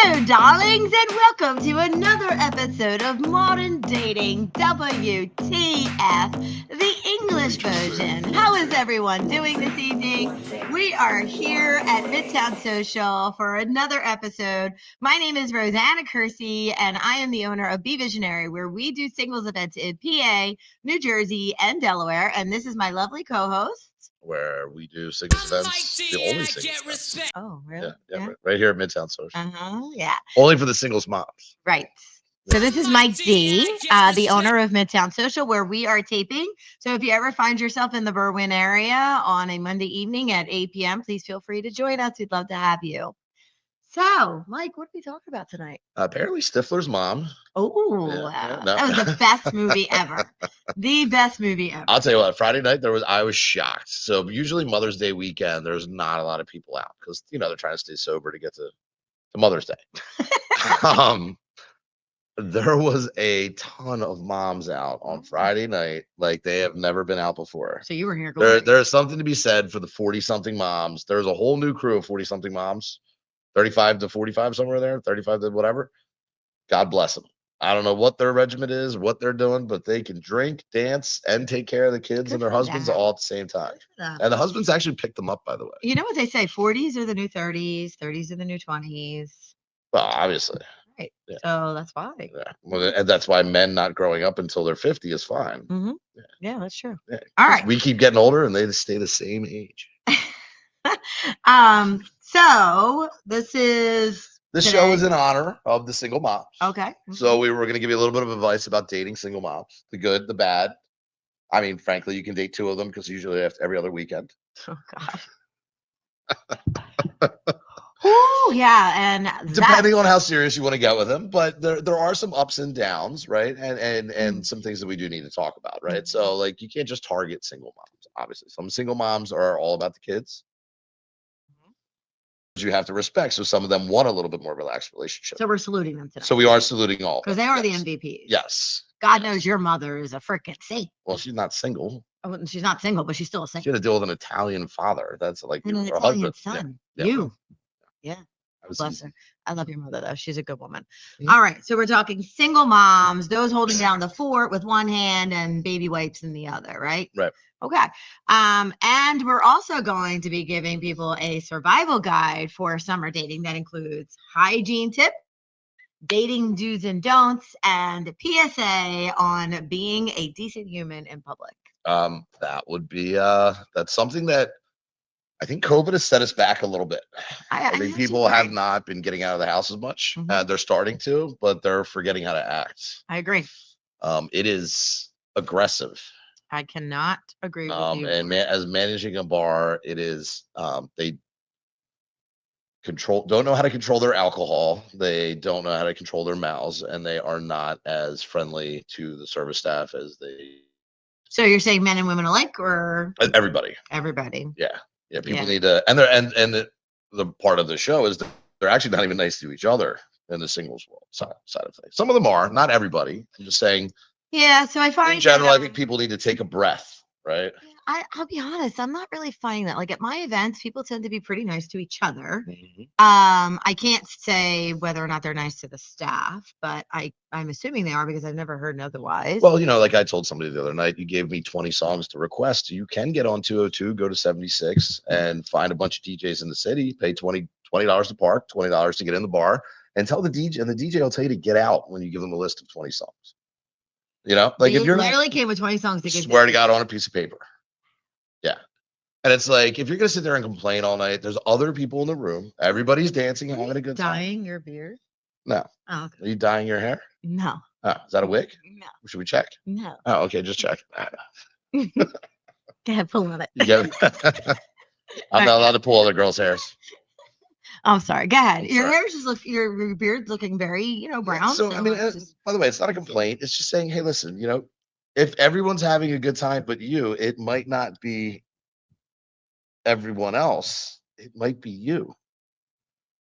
Hello, darlings, and welcome to another episode of Modern Dating W.T.F, the English version. How is everyone doing this evening? We are here at Midtown Social for another episode. My name is Rosanna and I am the owner of Be Visionary, where we do singles events in PA, New Jersey, and Delaware. And this is my lovely co-host, where we do singles events, the only singles events. Oh, really? Yeah. Right here at Midtown Social. Yeah. Only for the singles moms. Right. So this is Mike D, the owner of Midtown Social, where we are taping. So if you ever find yourself in the Berwyn area on a Monday evening at 8 p.m., please feel free to join us. We'd love to have you. So, Mike, what are we talking about tonight? Apparently Stifler's mom. Oh, that was the best movie ever. The best movie ever. I'll tell you what, Friday night I was shocked. So usually Mother's Day weekend, there's not a lot of people out because they're trying to stay sober to get to Mother's Day. There was a ton of moms out on Friday night, like they have never been out before. So you were here. There's something to be said for the 40-something moms. There's a whole new crew of 40-something moms, 35 to 45, somewhere there, 35 to whatever. God bless them. I don't know what their regiment is, what they're doing, but they can drink, dance, and take care of the kids and their husbands all at the same time. And the husbands actually picked them up, by the way. You know what they say? 40s are the new 30s, 30s are the new 20s. Well, obviously. Right. Yeah. So that's why. Yeah. Well, and that's why men not growing up until they're 50 is fine. Mm-hmm. Yeah, that's true. Yeah. All right. We keep getting older and they just stay the same age. So this show is in honor of the single moms. Okay. So we were going to give you a little bit of advice about dating single moms, the good, the bad. I mean, frankly, you can date two of them because usually every other weekend. Oh, God. Ooh, yeah, and depending on how serious you want to get with them, but there are some ups and downs, right? And some things that we do need to talk about, right? Mm-hmm. So like you can't just target single moms. Obviously, some single moms are all about the kids. You have to respect. So some of them want a little bit more relaxed relationship. So we're saluting them today. So we are saluting all because they are the MVPs. Yes. God knows your mother is a freaking saint. Well, she's not single. Oh, she's not single, but she's still a saint. She had to deal with an Italian father. That's like an Italian son. Yeah. You. Yeah. Bless her. I love your mother, though. She's a good woman. Mm-hmm. All right. So we're talking single moms, those holding down the fort with one hand and baby wipes in the other, right? Right. Okay. And we're also going to be giving people a survival guide for summer dating that includes hygiene tips, dating do's and don'ts, and PSA on being a decent human in public. That would be that's something that I think COVID has set us back a little bit. I think people have not been getting out of the house as much. Mm-hmm. They're starting to, but they're forgetting how to act. I agree. It is aggressive. I cannot agree with you. And as managing a bar, it is they don't know how to control their alcohol. They don't know how to control their mouths, and they are not as friendly to the service staff as they. So you're saying men and women alike, or everybody? Everybody. Yeah, people need to, and the part of the show is that they're actually not even nice to each other in the singles world side of things. Some of them are, not everybody. I'm just saying. Yeah, so I find in general, I think people need to take a breath, right? I'll be honest, I'm not really finding that. Like at my events, people tend to be pretty nice to each other. Mm-hmm. I can't say whether or not they're nice to the staff, but I'm assuming they are because I've never heard otherwise. Well, like I told somebody the other night, you gave me 20 songs to request. You can get on 202, go to 76 and find a bunch of DJs in the city, pay $20 to park, $20 to get in the bar, and tell the DJ, and the DJ will tell you to get out when you give them a list of 20 songs. Like if you're literally came with 20 songs to give swear to God on a piece of paper. Yeah. And it's like, if you're going to sit there and complain all night, there's other people in the room. Everybody's dancing and having a good time. Dyeing your beard? No. Oh, okay. Are you dyeing your hair? No. Oh, is that a wig? No. Should we check? No. Oh, okay. Just check. Go ahead, pull on it. I'm not allowed to pull other girls' hairs. I'm sorry. Go ahead. Your hair's your beard's looking very, brown. So I mean, by the way, it's not a complaint. It's just saying, hey, listen, if everyone's having a good time but you, it might not be everyone else. It might be you.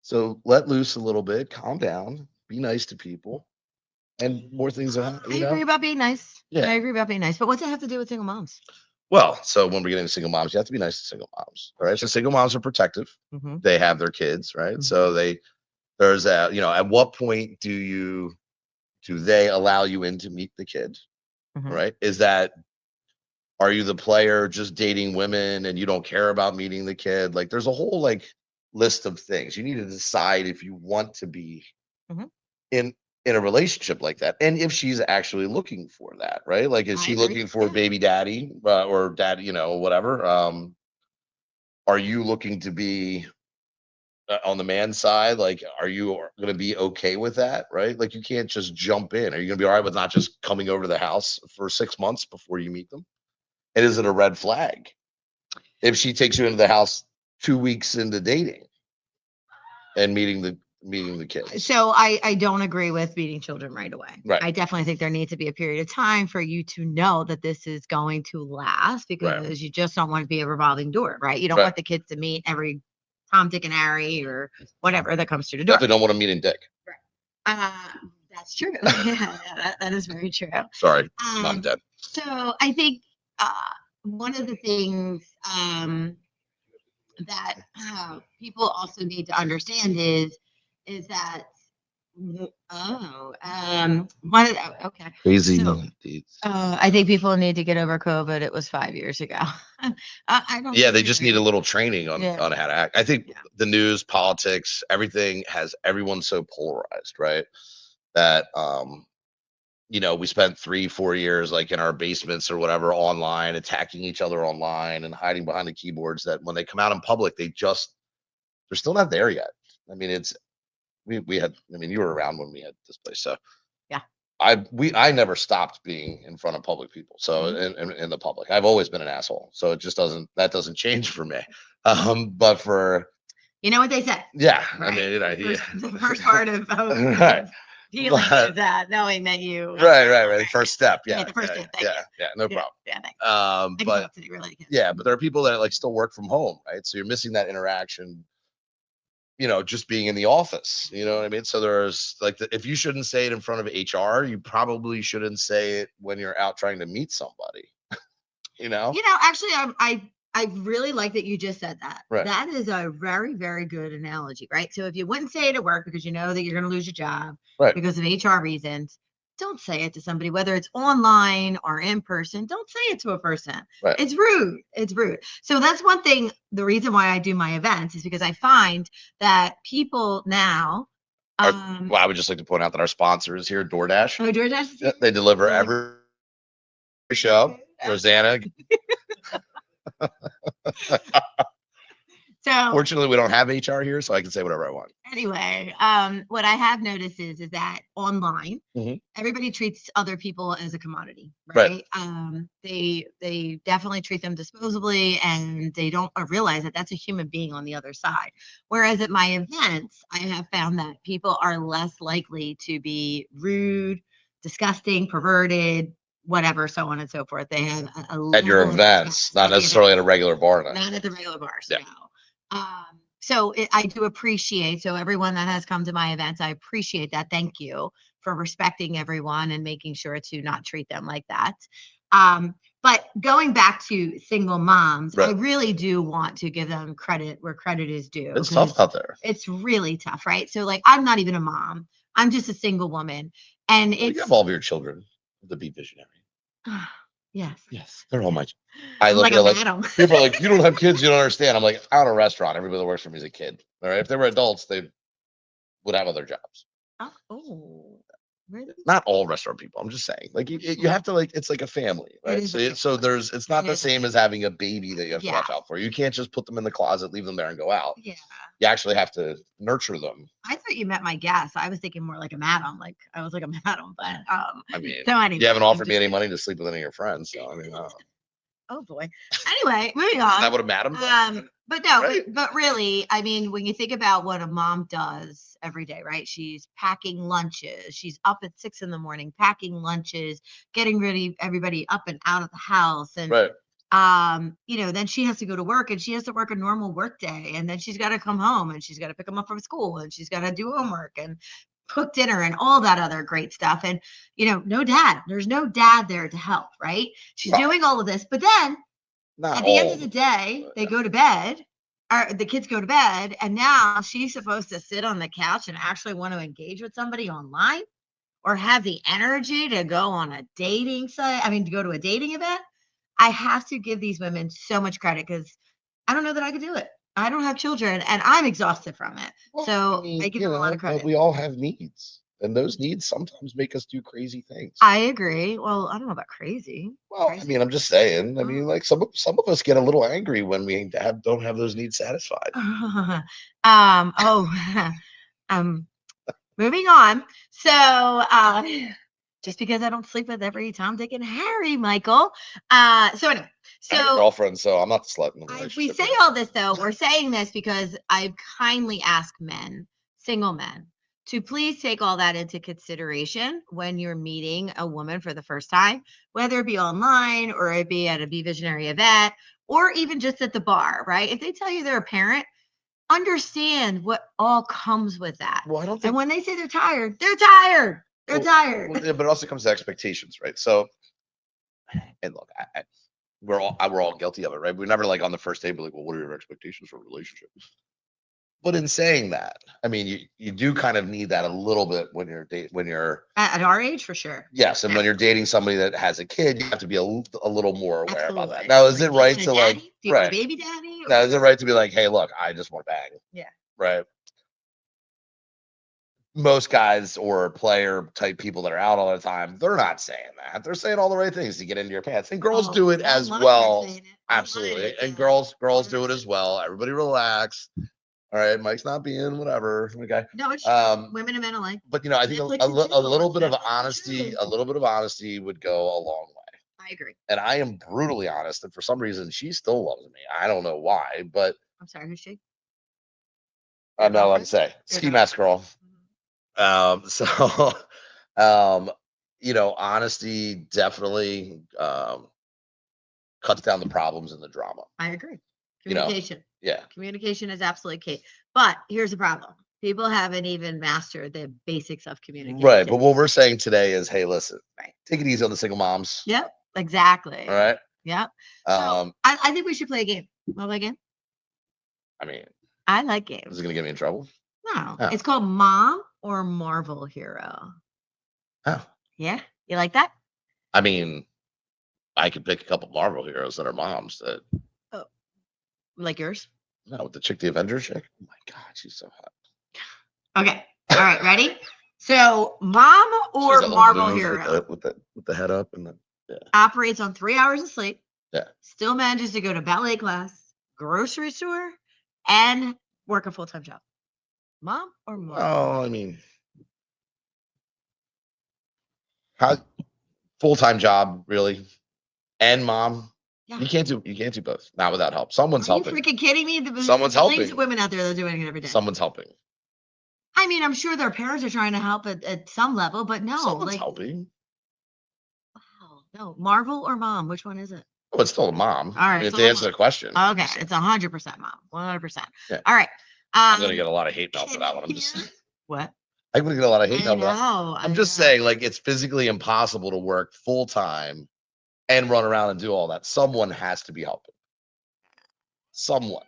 So let loose a little bit, calm down, be nice to people, and more things are happening. I agree about being nice. Yeah. I agree about being nice. But what's it have to do with single moms? Well, so when we're getting to single moms, you have to be nice to single moms. All right. So single moms are protective. Mm-hmm. They have their kids, right? Mm-hmm. So they're There's a, at what point do they allow you in to meet the kid? Right? Are you the player just dating women and you don't care about meeting the kid? Like, there's a whole list of things. You need to decide if you want to be in a relationship like that, and if she's actually looking for that, right? Like, is she looking for baby daddy or daddy, whatever? Are you looking to be on the man's side? Like, are you going to be okay with that, right? Like, you can't just jump in. Are you going to be all right with not just coming over to the house for 6 months before you meet them? And is it a red flag if she takes you into the house 2 weeks into dating and meeting the kids? So I don't agree with meeting children right away. Right. I definitely think there needs to be a period of time for you to know that this is going to last, because you just don't want to be a revolving door, right? You don't want the kids to meet every Tom, Dick, and Harry or whatever that comes through the door. Definitely don't want to meet in Dick. Right. That's true. Yeah, that is very true. Sorry, Mom and Dad. So I think one of the things that people also need to understand is that okay. Crazy. So, I think people need to get over COVID. It was 5 years ago. I don't. Yeah, they just need a little training on how to act. I think the news, politics, everything has everyone so polarized, right? That we spent 3-4 years like in our basements or whatever online, attacking each other online and hiding behind the keyboards, that when they come out in public, they're still not there yet. I mean, we had, you were around when we had this place. So I never stopped being in front of public people. So in the public, I've always been an asshole. So it just doesn't change for me. But for, you know what they say. Yeah. Right? I mean, the first part of right. healing is that knowing that you right. The first step. Yeah. The first step. Yeah. No problem. Yeah. Thanks. But but there are people that still work from home, right? So you're missing that interaction, just being in the office, you know what I mean? So there's if you shouldn't say it in front of HR, you probably shouldn't say it when you're out trying to meet somebody. Actually, I really like that you just said that. Right. That is a very, very good analogy, right? So if you wouldn't say it at work because you know that you're going to lose your job because of HR reasons, don't say it to somebody, whether it's online or in person. Don't say it to a person. Right. It's rude. It's rude. So that's one thing. The reason why I do my events is because I find that people now. I would just like to point out that our sponsor is here, DoorDash. Oh, DoorDash is here? They deliver every show. Rosanna. So fortunately, we don't have HR here, so I can say whatever I want. Anyway, what I have noticed is that online, everybody treats other people as a commodity, right? They definitely treat them disposably, and they don't realize that that's a human being on the other side. Whereas at my events, I have found that people are less likely to be rude, disgusting, perverted, whatever, so on and so forth. They have at your events, not necessarily at a regular bar. Not at the regular bars, no. So I do appreciate, so everyone that has come to my events, I appreciate that. Thank you for respecting everyone and making sure to not treat them like that. But going back to single moms, I really do want to give them credit where credit is due. It's tough out there. It's really tough, right? So I'm not even a mom. I'm just a single woman. And you have all of your children to be visionary. Yes. They're all my. I look at people are like, you don't have kids, you don't understand. I'm like, I own a restaurant. Everybody that works for me is a kid. All right. If they were adults, they would have other jobs. Oh, really? Not all restaurant people. I'm just saying, you have to it's like a family, right? So it's not the same as having a baby that you have to watch out for. You can't just put them in the closet, leave them there, and go out. Yeah. You actually have to nurture them. I thought you meant my guests. I was thinking more like a madam. I was like a madam, but I mean, so anyway, you haven't offered me any money to sleep with any of your friends, so I mean, oh boy. Anyway, moving on. Is that what a madam does? But no, but really, I mean, when you think about what a mom does every day, right? She's packing lunches. She's up at 6 a.m, packing lunches, getting ready, everybody up and out of the house, and then she has to go to work, and she has to work a normal work day, and then she's got to come home, and she's got to pick them up from school, and she's got to do homework and cook dinner and all that other great stuff. And no dad. There's no dad there to help, right? She's doing all of this, but then at the end of the day, they go to bed. the kids go to bed, and now she's supposed to sit on the couch and actually want to engage with somebody online or have the energy to go on a dating site. I mean, to go to a dating event. I have to give these women so much credit because I don't know that I could do it. I don't have children and I'm exhausted from it. Well, So I mean, give them a lot of but credit. we all have needs, and those needs sometimes make us do crazy things. I agree. Well, I don't know about crazy. Well, I Crazy? mean, I'm just saying. I Oh. mean, like some of us get a little angry when we don't have those needs satisfied. Moving on. So just because I don't sleep with every Tom, Dick, and Harry, Michael. So anyway, I have a so girlfriend, so I'm not the slut in the we relationship. say all this though, we're saying this because I kindly ask men, single men, to please take all that into consideration when you're meeting a woman for the first time, whether it be online or it be at a Be Visionary event or even just at the bar, right? If they tell you they're a parent, understand what all comes with that. Well, I don't And think. when they say they're tired, they're tired. They're Well, tired. well, yeah, but it also comes to expectations, right? So, and look, we're all guilty of it, right? We're never like on the first date, we're like, well, what are your expectations for a relationship? But in saying that, I mean, you do kind of need that a little bit when you're At our age, for sure. yes, and when you're dating somebody that has a kid, you have to be a little more aware about that. Absolutely. Now, is Like, it do you right want a to like daddy? Do you want a right? baby daddy? Now, is it right to be like, hey, look, I just want to bang, Yeah. right? Most guys or player type people that are out all the time, they're not saying that. They're saying all the right things to get into your pants. And girls do it as well. Absolutely. And girls do it as well. Everybody relax. All right. Mike's not being whatever. Okay. No, it's true. Women and men alike. But I think Netflix a and chill. little bit of Netflix and honesty, chill. a little bit of honesty would go a long way. I agree. And I am brutally honest. And for some reason, she still loves me. I don't know why, but I'm sorry, who's she? I'm not allowed to say. Ski mask girl. So honesty definitely cuts down the problems and the drama. I agree. Communication. Yeah. Communication is absolutely key. But here's the problem. People haven't even mastered the basics of communication. Right. But what we're saying today is, hey, listen, Right. take it easy on the single moms. Yep. Exactly. All right. Yep. So I think we should play a game. Want to play a game? I mean, I like games. Is it gonna get me in trouble? No. Oh. It's called Mom or Marvel Hero. Oh. Yeah. You like that? I mean, I could pick a couple Marvel heroes that are moms that like yours? No, with the chick, the Avengers chick. Oh my god, she's so hot. Okay. All right, ready? So Mom or Marvel Hero with the head up and operates on 3 hours of sleep. Yeah. Still manages to go to ballet class, grocery store, and work a full-time job. Mom or Marvel? Oh, I mean, how full-time job really, and mom. Yeah. You can't do both. Not without help. Someone's helping. Are you freaking kidding me? Someone's helping. Millions of women out there that are doing it every day. Someone's helping. I mean, I'm sure their parents are trying to help at some level, but no. Someone's helping. Wow. No. Marvel or Mom? Which one is it? Oh, it's still a mom. All right. To answer the question. Okay. It's 100% Mom. 100%. Yeah. All right. I'm going to get a lot of hate mail for that one. I'm just What? I'm going to get a lot of hate mail for that. I'm just saying, like, it's physically impossible to work full time and run around and do all that. Someone has to be helping. Someone.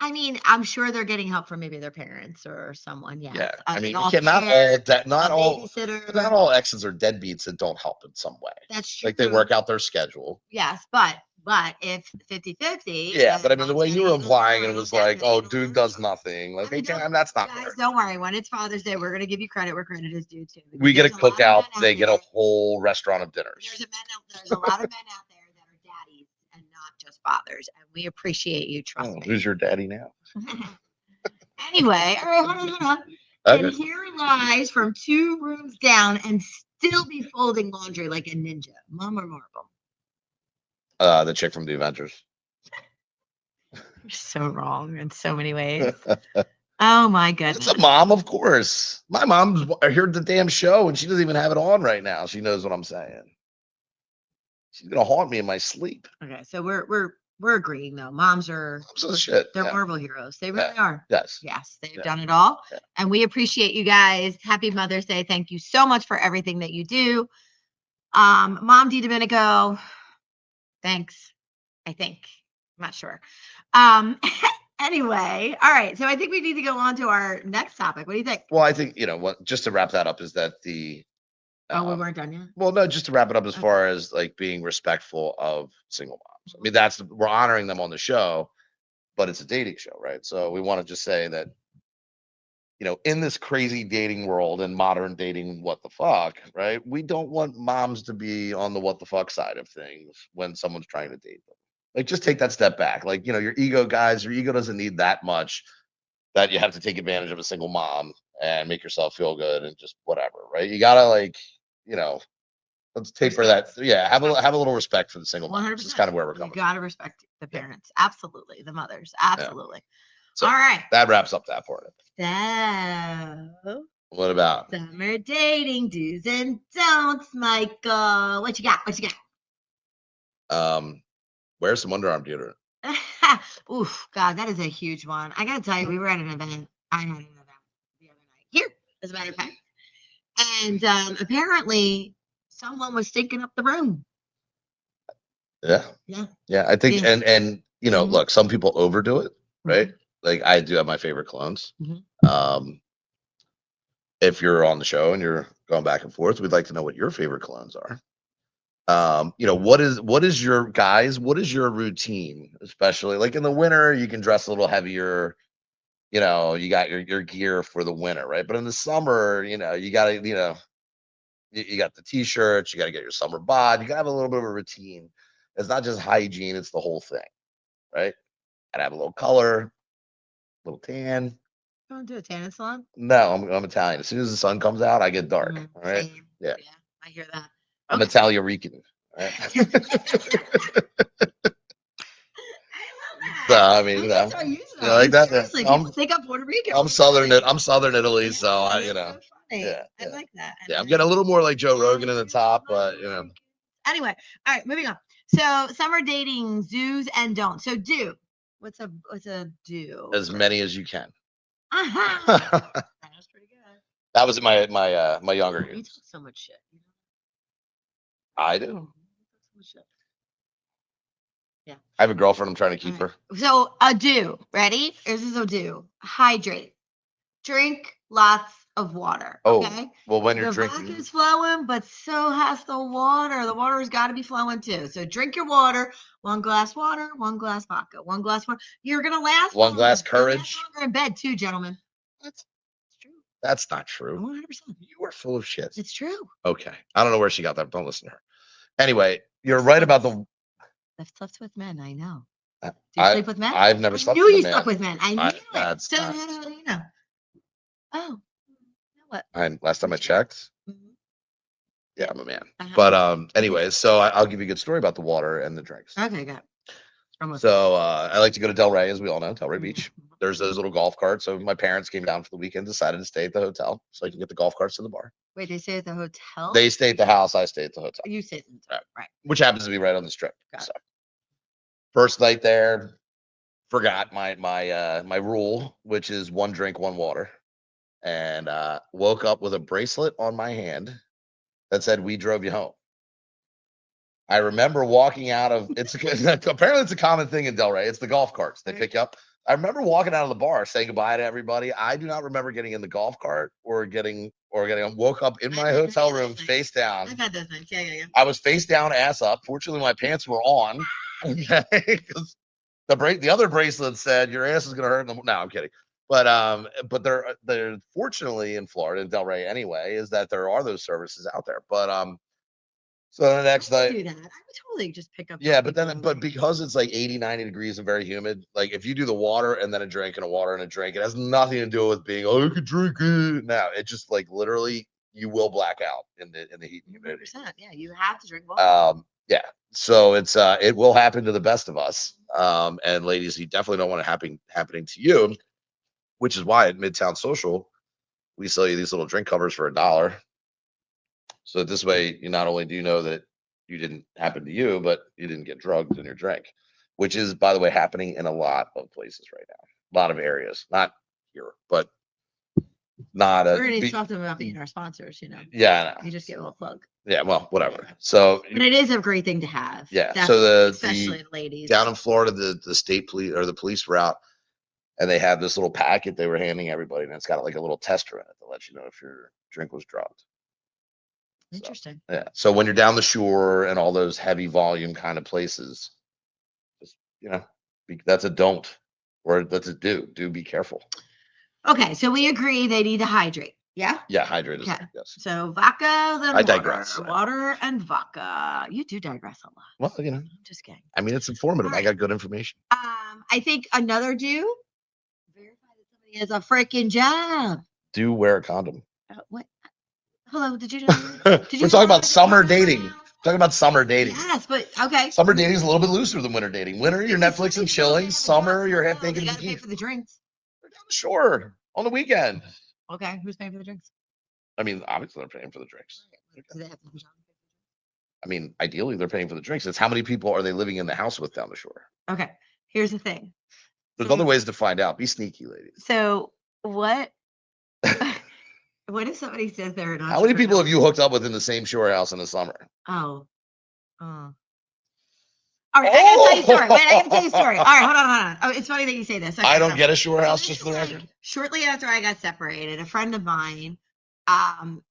I mean, I'm sure they're getting help from maybe their parents or someone. Yeah. Yeah. I mean, not all exes are deadbeats that don't help in some way. That's true. Like they work out their schedule. Yes, but if 50-50. Yeah, but I mean, the way you were implying it was like, oh, dude does nothing. Like, that's not guys, fair. don't worry. When it's Father's Day, we're gonna give you credit where credit is due too. We get a cookout. They get a whole restaurant of dinners. There's a lot of men out there that are daddies and not just fathers, and we appreciate you. Trust me. Who's your daddy now? Anyway, all right, hold on. Okay. And here lies from 2 rooms down and still be folding laundry like a ninja. Mom or Marvel? The chick from the Avengers. You're so wrong in so many ways. Oh my goodness. It's a mom, of course. My mom's heard the damn show and she doesn't even have it on right now. She knows what I'm saying. She's gonna haunt me in my sleep. Okay, so we're agreeing though. Moms are shit. They're Marvel heroes. They really are. Yes. Yes, they've done it all. Yeah. And we appreciate you guys. Happy Mother's Day. Thank you so much for everything that you do. Mom D Domenico, thanks. I think. I'm not sure. Anyway, all right. So I think we need to go on to our next topic. What do you think? Well, I think, what, just to wrap that up, is that the, Oh, we weren't done yet. well, no, just to wrap it up as Okay. far as like being respectful of single moms. I mean, we're honoring them on the show, but it's a dating show, right? So we want to just say that, in this crazy dating world and modern dating, what the fuck, right? We don't want moms to be on the what the fuck side of things when someone's trying to date them. Like, just take that step back. Like, your ego, guys, your ego doesn't need that much that you have to take advantage of a single mom and make yourself feel good and just whatever, right? You gotta, like, let's taper that. Yeah, have a little respect for the single moms. 100%. This is kind of where we're coming. You gotta respect the parents. Absolutely. The mothers. Absolutely. So all right. That wraps up that part of it. So What about summer dating do's and don'ts, Michael? What you got? wear some underarm deodorant? Oof, God, that is a huge one. I gotta tell you, we were at an event. I had an event the other night here, as a matter of fact, and apparently someone was stinking up the room. Yeah. I think, Yeah. and look, some people overdo it, right? Like, I do have my favorite colognes. If you're on the show and you're going back and forth, we'd like to know what your favorite colognes are. What is your routine, especially like in the winter? You can dress a little heavier, you got your gear for the winter, right? But in the summer, you gotta, you got the t-shirts, you gotta get your summer bod, you gotta have a little bit of a routine. It's not just hygiene, it's the whole thing, right? Gotta have a little color, a little tan. You want to do a tanning salon? No, I'm Italian. As soon as the sun comes out, I get dark. All right. Same. Yeah, I hear that. I'm Italian. Right? So, I mean, you like that. Seriously, people think I'm Puerto Rican. I'm Southern Italy, so I like that. Yeah, I'm getting a little more like Joe Rogan in the top, but Anyway, all right, moving on. So summer dating do's and don'ts. So do. What's a do? As many as you can. That was pretty good. That was my younger You years. talk so much shit. I do. Yeah. I have a girlfriend. I'm trying to keep her. So a do. Ready? This is a do. Hydrate. Drink lots of water. Okay. Well, when you're the drinking, vodka's flowing, but so has the water. The water's got to be flowing too. So drink your water. 1 glass water, 1 glass vodka, 1 glass water. You're gonna last. 1 glass courage. Last longer in bed too, gentlemen. That's true. That's not true. 100%. You are full of shit. It's true. Okay. I don't know where she got that. Don't listen to her. Anyway, you're right about the. I've slept with men. I know. Do you sleep with men? I've never slept with with a man. slept with men. I knew it. That's So how do you know? Oh, what? Last time I checked. Yeah, I'm a man. Uh-huh. But anyways, so I'll give you a good story about the water and the drinks. Okay, good. So I like to go to Delray, as we all know, Delray Beach. There's those little golf carts. So my parents came down for the weekend, decided to stay at the hotel so I can get the golf carts to the bar. Wait, they stay at the hotel? They stay at the house. I stay at the hotel. You stay at the hotel, right? Which happens to be right on the strip. Got So first night there, forgot my rule, which is 1 drink, 1 water, and woke up with a bracelet on my hand that said, "We drove you home." I remember walking out of apparently it's a common thing in Delray. It's the golf carts. They pick you up. I remember walking out of the bar saying goodbye to everybody. I do not remember getting in the golf cart or getting woke up in my hotel room face down. I've had those things. Yeah. I was face down, ass up. Fortunately, my pants were on. Okay. Because the other bracelet said your ass is gonna hurt. No, I'm kidding. But they're fortunately in Florida, in Delray anyway, is that there are those services out there. But so the next night, do that. I would totally just pick up. Yeah, but because it's like 80, 90 degrees and very humid, like if you do the water and then a drink and a water and a drink, it has nothing to do with being, you could drink it. No, it just like literally you will black out in the heat and humidity. 100%. Yeah, you have to drink water. Yeah. So it will happen to the best of us. And ladies, you definitely don't want it happening to you, which is why at Midtown Social, we sell you these little drink covers for $1. So this way, you not only do you know that you didn't happen to you, but you didn't get drugged in your drink, which is, by the way, happening in a lot of places right now. A lot of areas, not here, but not. We're going to talk to them about being our sponsors, Yeah, I know. You just get a little plug. Yeah, well, whatever. So, but it is a great thing to have. Yeah. So especially the ladies down in Florida, the state police or the police were out and they had this little packet they were handing everybody, and it's got like a little tester in it to let you know if your drink was drugged. Interesting. So, yeah. So when you're down the shore and all those heavy volume kind of places, just that's a don't, or that's a do. Do be careful. Okay, so we agree they need to hydrate. Yeah. Yeah, hydrate is Okay. yes. So vodka, then I digress. water and vodka. You do digress a lot. Well, I'm just kidding. I mean, it's informative. All I right. got good information. I think another do. Verify that somebody has a freaking job. Do wear a condom. What? Hello, did you know? We're talking about summer dating. Talking about summer dating. Yes, but okay. Summer dating is a little bit looser than winter dating. Winter, you're Netflix and chilling. Summer, you're half naked. They gotta pay for the drinks. They're down the shore on the weekend. Okay, who's paying for the drinks? I mean, obviously they're paying for the drinks. Do they have to I mean, ideally they're paying for the drinks. It's how many people are they living in the house with down the shore? Okay, here's the thing. There's other ways to find out. Be sneaky, ladies. So what? What if somebody says they're an How many people have you hooked up with in the same shore house in the summer? Oh. All right, I gotta tell you a story. Wait, I gotta tell you a story. All right, hold on. Oh, it's funny that you say this. Okay, I don't get a shore house, just for the like, record. shortly after I got separated, a friend of mine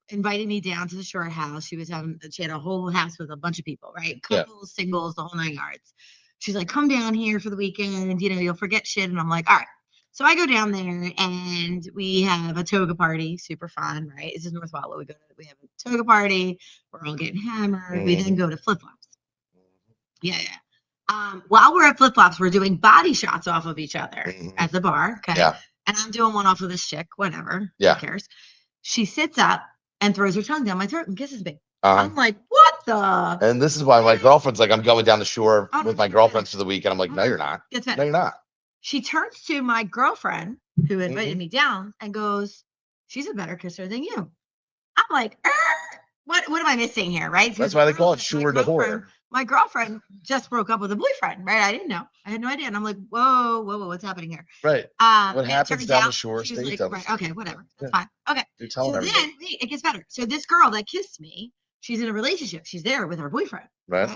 invited me down to the shore house. She had a whole house with a bunch of people, right? Couples, singles, the whole 9 yards. She's like, come down here for the weekend, you'll forget shit. And I'm like, all right. So I go down there and we have a toga party, super fun, right? This is North Wallow. We have a toga party. We're all getting hammered. We then go to flip flops. Yeah. While we're at flip flops, we're doing body shots off of each other at the bar. Okay. Yeah. And I'm doing one off of this chick, whatever. Yeah. Who cares? She sits up and throws her tongue down my throat and kisses me. I'm like, what the? And this is why my girlfriend's like, I'm going down the shore with my girlfriends for the weekend. I'm like, no, you're not. No, you're not. She turns to my girlfriend who invited me down and goes, she's a better kisser than you. I'm like, what am I missing here, right? That's why they call it shore to whore. My girlfriend just broke up with a boyfriend, right? I didn't know. I had no idea. And I'm like, whoa, what's happening here? Right. What happens down the shore stays down the shore. Okay, whatever. That's fine. Okay. So then it gets better. So this girl that kissed me, she's in a relationship. She's there with her boyfriend. Right.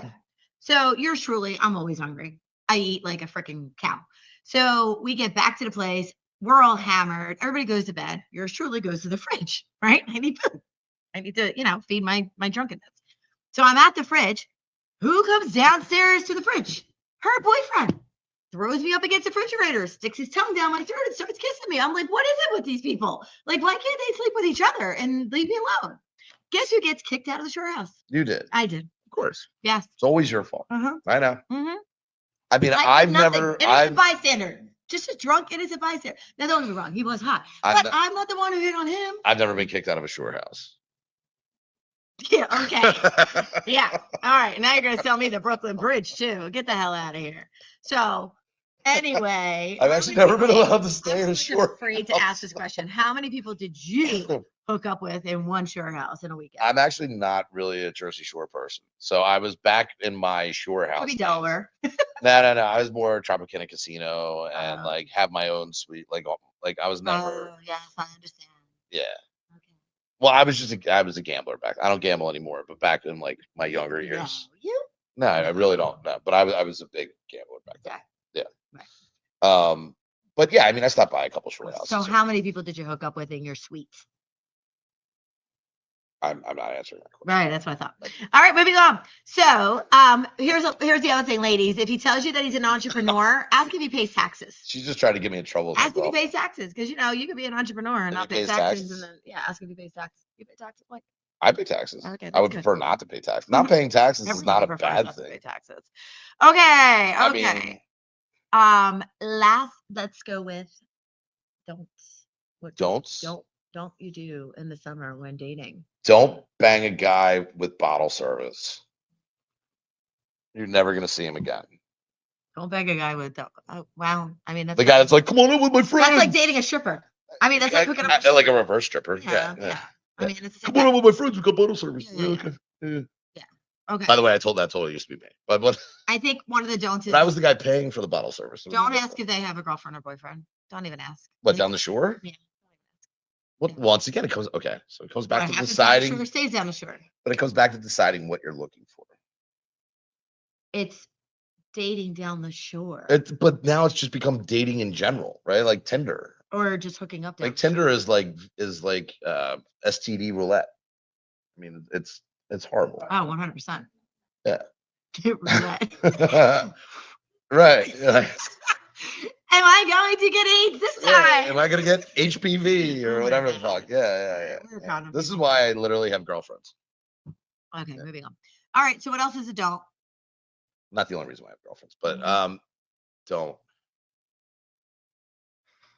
So yours truly, I'm always hungry. I eat like a freaking cow. So we get back to the place. We're all hammered. Everybody goes to bed. Yours truly goes to the fridge, right? I need food. I need to, feed my drunkenness. So I'm at the fridge. Who comes downstairs to the fridge? Her boyfriend. Throws me up against the refrigerator, sticks his tongue down my throat and starts kissing me. I'm like, what is it with these people? Like, why can't they sleep with each other and leave me alone? Guess who gets kicked out of the shore house? You did. I did. Of course. Yes. It's always your fault. I know. I mean, I'm a bystander. Just a drunk, innocent bystander. Now, don't get me wrong. He was hot. But I'm not the one who hit on him. I've never been kicked out of a shore house. Yeah, okay. Yeah. All right. Now you're going to sell me the Brooklyn Bridge, too. Get the hell out of here. So, anyway. I've actually never been allowed to stay in a shore house. I'm afraid to ask this question. How many people did you hook up with in one shore house in a weekend? I'm actually not really a Jersey Shore person. So I was back in my shore house. Maybe Delaware. No. I was more Tropicana Casino and like have my own suite. Like I was never. Oh, yes, I understand. Yeah. Well, I was a gambler back. I don't gamble anymore, but back in like my younger years. You? No, I really don't. No, but I was a big gambler back then. Yeah. Right. But yeah, I mean, I stopped by a couple shore houses. So how many people did you hook up with in your suite? I'm not answering that question. Right, that's what I thought. All right, moving on. So, here's the other thing, ladies. If he tells you that he's an entrepreneur, ask if he pays taxes. She's just trying to get me in trouble. Ask if he pays taxes, because you could be an entrepreneur and not pay taxes, and then ask if he pays taxes. You pay taxes, like I pay taxes. Okay, I would prefer not to pay taxes. Not paying taxes is not a bad thing. Pay taxes. Okay. I mean, Let's go with don'ts. What don'ts? Don't you do in the summer when dating? Don't bang a guy with bottle service. You're never gonna see him again. Don't bang a guy with wow. I mean, that's the guy that's like, come on in with my friend. That's like dating a stripper. I mean, that's like hooking up like a reverse stripper. Yeah. I mean, it's come on in with my friends. We got bottle service. Yeah. Okay. By the way, I told that totally used to be me. But I think one of the don'ts is I was the guy paying for the bottle service. Don't ask if they have a girlfriend or boyfriend. Don't even ask. What, down the shore? Yeah. What once again it comes so it comes back to deciding. Down the shore stays down the shore. But it comes back to deciding what you're looking for. It's dating down the shore. But now it's just become dating in general, right? Like Tinder. Or just hooking up down Like the Tinder shore. is like STD roulette. I mean, it's horrible. Oh, 100%. Yeah. Roulette. Right. Am I going to get AIDS this time? Yeah, am I gonna get HPV or Oh my whatever the God. fuck? Yeah. We're proud of This is you. why I literally have girlfriends. Okay, moving on. All right, so what else is adult? Not the only reason why I have girlfriends, but don't.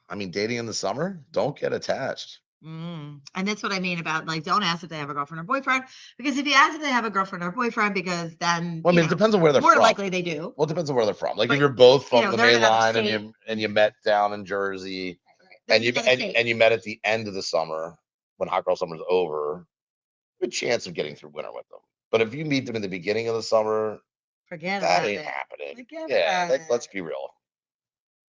I mean, dating in the summer, don't get attached. And that's what I mean about like, don't ask if they have a girlfriend or boyfriend, because if you ask if they have a girlfriend or boyfriend, because then Well, I mean, it depends on where they're more from. likely they do. Well, it depends on where they're from. Like But, if you're both from the they're in main another line state. and you met down in Jersey, They're and in another state. you met at the end of the summer when hot girl summer's over, good chance of getting through winter with them. But if you meet them in the beginning of the summer, Forget that about ain't it. happening. Forget Yeah, about let's it. be real.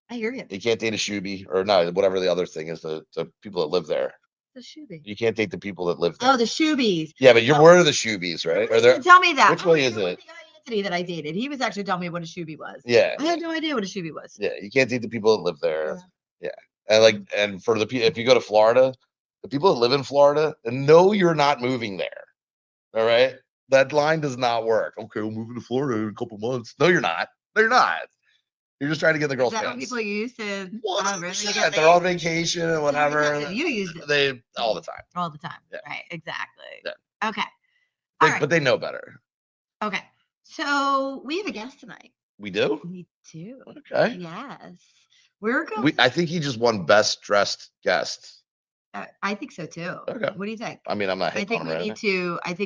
I hear you. You can't date a shoebie or no, whatever the other thing is, the people that live there. The shoebie. You can't date the people that live there. Oh, the shoebies. Yeah, but you're word of the shoebies, right? Or they're Tell me that. which way is The it? guy Anthony that I dated, he was actually telling me what a shoebie was. Yeah. I had no idea what a shoebie was. Yeah, you can't date the people that live there. Yeah. And like, and for if you go to Florida, the people that live in Florida, and know you're not moving there. All right. That line does not work. Okay, we'll move to Florida in a couple months. No, you're not. No, you're not. You're just trying to get the girl's Is that what pants. people use to Yeah, they're on vacation and whatever. You use it. They all the time. All the time. Yeah. Right. Exactly. Yeah. Okay. All right. But they know better. Okay. So we have a guest tonight. We do? We do. Okay. Yes. We're going. I think he just won best dressed guest. I think so too. Okay. What do you think? I mean, I'm not. I think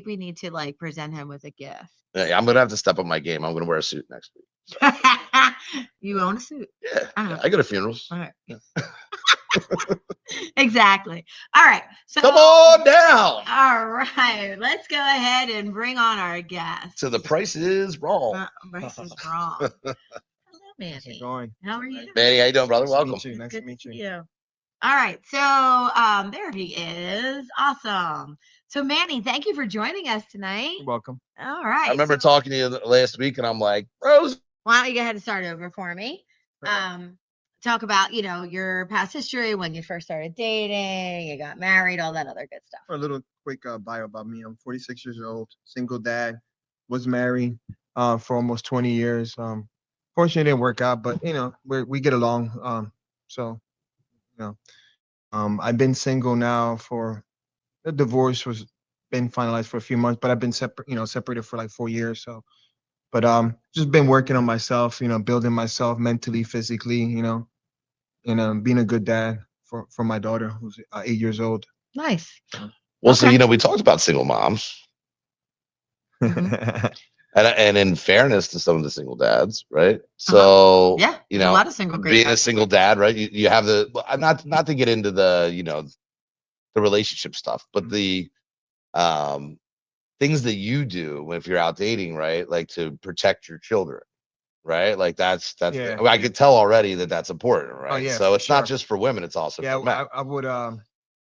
we need to like present him with a gift. Yeah, I'm gonna have to step up my game. I'm gonna wear a suit next week. You own a suit? Yeah, I go to funerals. All right. Yeah. Exactly. All right. So come on down. All right. Let's go ahead and bring on our guest. So the price is wrong. Price is wrong. Hello, Manny. How's it going? How are you? Manny, how you doing, brother? Welcome. Nice to meet you. All right. So there he is. Awesome. So Manny, thank you for joining us tonight. You're welcome. All right. I remember talking to you last week, and I'm like, Rose, why don't you go ahead and start over for me? Talk about, your past history, when you first started dating, you got married, all that other good stuff. A little quick bio about me. I'm 46 years old, single dad, was married for almost 20 years. Fortunately, it didn't work out, but we get along. I've been single now for the divorce was been finalized for a few months, but I've been separated for like 4 years. So, but just been working on myself, building myself mentally, physically, and being a good dad for my daughter who's 8 years old. Nice. Well, so we talked about single moms, and in fairness to some of the single dads, right? So yeah, a lot of single being a single dad, right? You have the not to get into the the relationship stuff, but the things that you do if you're out dating, right? Like to protect your children, right? Like that's Yeah. I could tell already that's important, right? Oh, yeah, so for it's not sure. just for women, it's also for men. I would I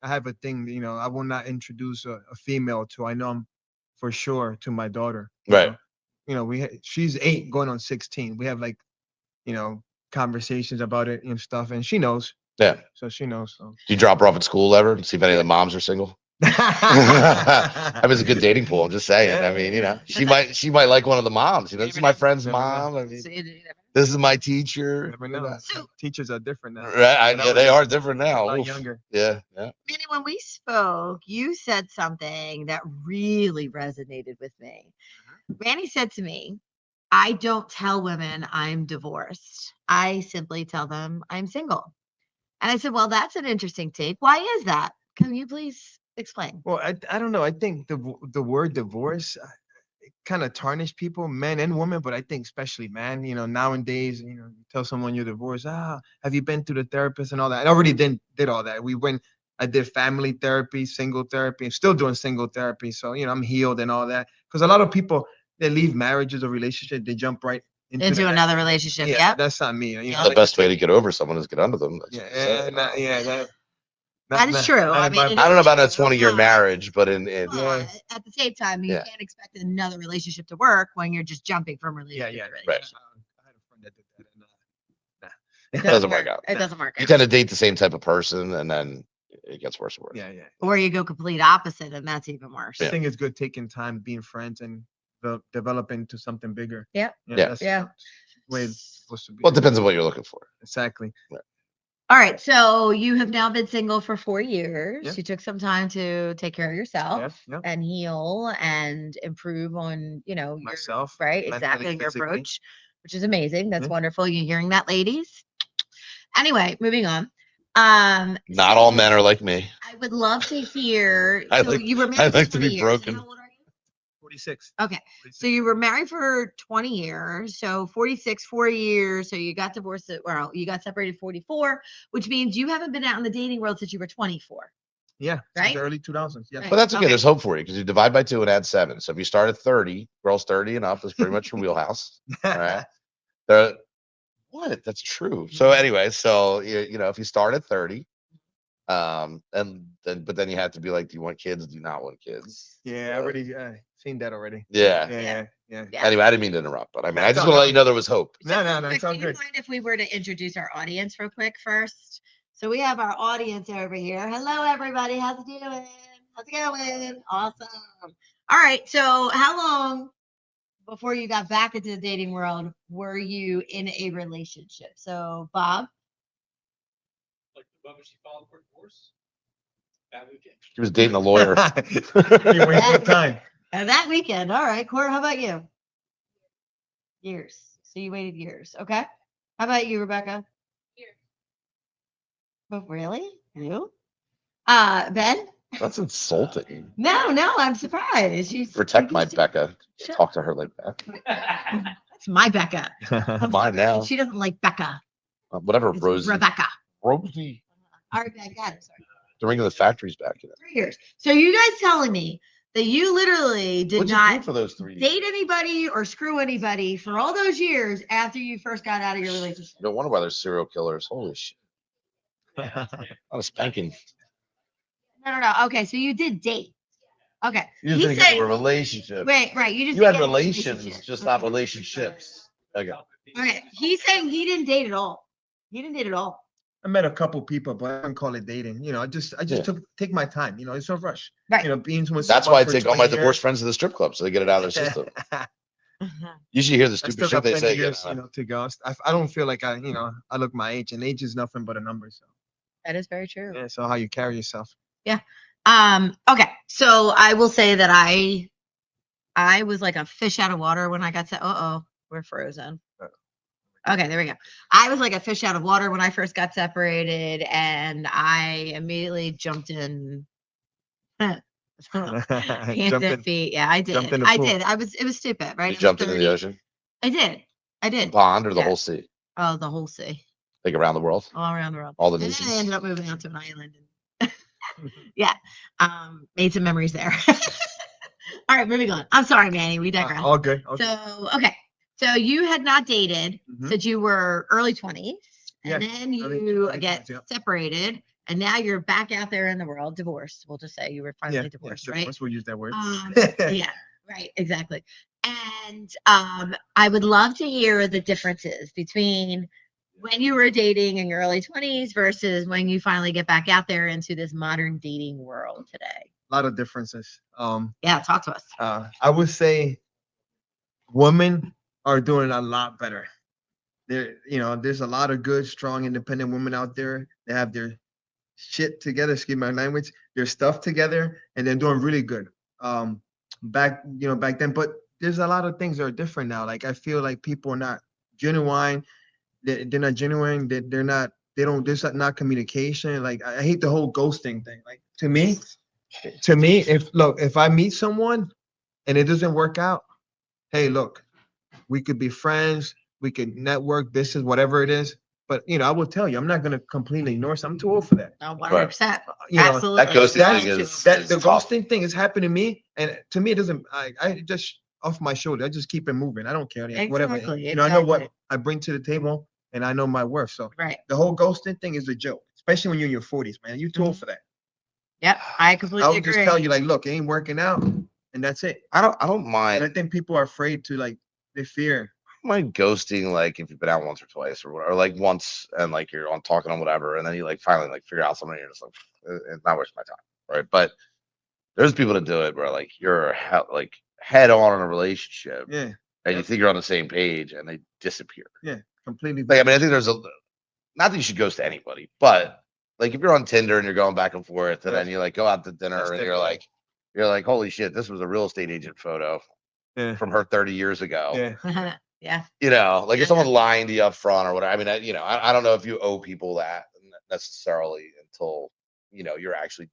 have a thing, I will not introduce a female to, I know I'm for sure, to my daughter. Right. She's 8 going on 16. We have like, conversations about it and stuff, and she knows. Yeah. So she knows. So. Do you drop her off at school ever and see if any of the moms are single? I mean, it's a good dating pool. I'm just saying. Yeah. I mean, she might like one of the moms. This is my friend's mom. I mean, this is my teacher. Never know. Teachers are different now. Right? They are different now. A lot younger. Yeah. Manny, when we spoke, you said something that really resonated with me. Manny said to me, I don't tell women I'm divorced. I simply tell them I'm single. And I said, well, that's an interesting take. Why is that? Can you please explain? Well, I don't know. I think the word divorce kind of tarnished people, men and women, but I think especially men. Nowadays, you tell someone you're divorced. Have you been to the therapist and all that? I already did all that. I did family therapy, single therapy, and still doing single therapy. So I'm healed and all that. Because a lot of people, they leave marriages or relationships, they jump right into another relationship. Yeah, yep. That's not me. The best way to get over someone is get under them. That is true. I mean, I don't know about a 20-year marriage, but at the same time, you can't expect another relationship to work when you're just jumping from relationship to relationship. I had It doesn't work out. It doesn't work You out. tend to date the same type of person, and then it gets worse and worse. Yeah, yeah. Or you go complete opposite, and that's even worse. I think it's good taking time, being friends, and develop into something bigger. Yeah. Yeah. That's Yeah. the way it's supposed to be. Well, it depends on what you're looking for. Exactly. All right. So you have now been single for 4 years. Yeah. You took some time to take care of yourself Yeah, yeah. and heal and improve on, your Myself, right, mentally, exactly, your physically. approach, which is amazing. That's Yeah. wonderful. You hearing that, ladies? Anyway, moving on. Not all so men are like me. I would love to hear. I So like- you were I married like for to 20 be years. broken. How old are you? 46. Okay. 46. So you were married for 20 years. So 46, 4 years. So you got divorced you got separated 44, which means you haven't been out in the dating world since you were 24. Yeah, Right? since the early 2000s. Yeah. Right. But that's okay. Okay. There's hope for you because you divide by 2 and add 7. So if you start at 30, girls 30 and up is pretty much your wheelhouse. All right. What? That's true. So anyway, so if you start at 30, but then you have to be like, do you want kids? Do you not want kids? Yeah, I already seen that already. Yeah. Yeah. Yeah. Anyway, I didn't mean to interrupt, but I mean, I just No, want to no. let you know there was hope. No, Quick, it's all do you good. mind if we were to introduce our audience real quick first? So we have our audience over here. Hello, everybody. How's it doing? How's it going? Awesome. All right. So how long before you got back into the dating world were you in a relationship? So Bob. Like the moment she filed for divorce, that weekend. She was dating a lawyer. You wait for the time. That weekend. All right. Court, how about you? Years. So you waited years. Okay. How about you, Rebecca? Years. Oh, really? You? Ben? That's insulting. No, I'm surprised. She's Protect my she- Becca. Shut- Talk to her like that. That's my Becca. I'm Mine sorry. now. She doesn't like Becca. Whatever, It's Rosie. Rebecca. Rosie. All right, Ben, got it. Sorry. The ring of the factory's back in it. 3 years. So you guys telling me that you literally did What'd you do not for those 3 years? date anybody or screw anybody for all those years after you first got out of your relationship? No wonder why there's serial killers. Holy shit. A lot of spanking. No. Okay, so you did date. Okay. You just He didn't get into a said, relationship. right. You just You had didn't get into a relations, relationship. just not relationships. Okay. Okay. He's saying he didn't date at all. He didn't date at all. I met a couple people, but I wouldn't call it dating. I just Yeah. take my time. It's no rush. Right. Being with That's someone why I for take all my 20 divorced years. friends to the strip club so they get it out of their system. Uh-huh. You should hear the I stupid still shit got they plenty say. of years, again. to go. I don't feel like I look my age, and age is nothing but a number. So That is very true. yeah, so how you carry yourself. Okay. So I will say that I was like a fish out of water when I got to we're frozen. Okay, there we go. I was like a fish out of water when I first got separated, and I immediately jumped in. Hands Jumped and in. feet. Yeah, I did. jumped in the I pool. did. It was stupid, right? You I was jumped into 30. the ocean, I did. the pond, or the Yeah. whole sea, Oh, the whole sea, like around the world, all around the world. all the And then I nations. ended up moving out to an island. Yeah. Made some memories there. All right, moving on. I'm sorry, Manny. We digress. All good. So, okay. So you had not dated Mhm. since you were early 20s. And Yeah, then early you 20s, get yeah. separated. And now you're back out there in the world, divorced. We'll just say you were finally Yeah, divorced, yeah, right? We'll use that word. Yeah, right, exactly. And I would love to hear the differences between when you were dating in your early 20s versus when you finally get back out there into this modern dating world today. A lot of differences. Yeah, talk to us. I would say women are doing a lot better. There's a lot of good, strong, independent women out there. They have their shit together, excuse my language, their stuff together, and they're doing really good. Back then, but there's a lot of things that are different now. Like I feel like people are not genuine. They're not genuine. There's not communication. Like I hate the whole ghosting thing. Like to me, if I meet someone and it doesn't work out, hey, look, we could be friends, we could network, business, whatever it is. But I will tell you, I'm not gonna completely ignore. I'm too old for that. Oh, 100%. You know, Absolutely. That ghosting That's- thing is the tough. ghosting thing has happened to me, and to me, it doesn't. I just off my shoulder. I just keep it moving. I don't care. Whatever. Exactly, I know what exactly. I bring to the table, and I know my worth. So Right. the whole ghosting thing is a joke, especially when you're in your 40s, man. You're too old for that. Yep. I I completely would just agree. tell you, like, look, it ain't working out, and that's it. I don't And I mind. think people are afraid to they fear. mind ghosting, like if you've been out once or twice or like once and like you're on talking on whatever, and then you like finally like figure out something, and you're just like, it's not wasting my time, right? But there's people that do it where like you're like head on in a relationship, Yeah. and you think you're on the same page, and they disappear. Yeah. Completely. Like I mean, I think there's a not that you should ghost anybody, but like if you're on Tinder and you're going back and forth, and then you like go out to dinner, That's and different. you're like, holy shit, this was a real estate agent photo Yeah. from her 30 years ago. Yeah. Yeah. You know, like Yeah. if someone's lying to you up front or whatever. I mean, I don't know if you owe people that necessarily until you're actually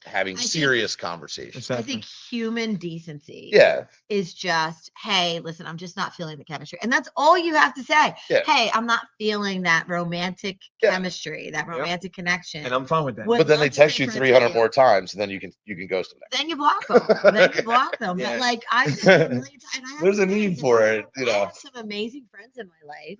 having I think- serious conversations. I Exactly. think human decency Yeah, is just, hey, listen, I'm just not feeling the chemistry. And that's all you have to say. Yeah. Hey, I'm not feeling that romantic Yeah. chemistry, that romantic connection. And I'm fine with that. Would but then they love to text stay you friends 300 with more you. times, and then you can ghost them. Then you block them. Then you block them. Yeah. But like I've done it a million times. And I have There's a friends, need and for I it, have- you know. I have some amazing friends in my life,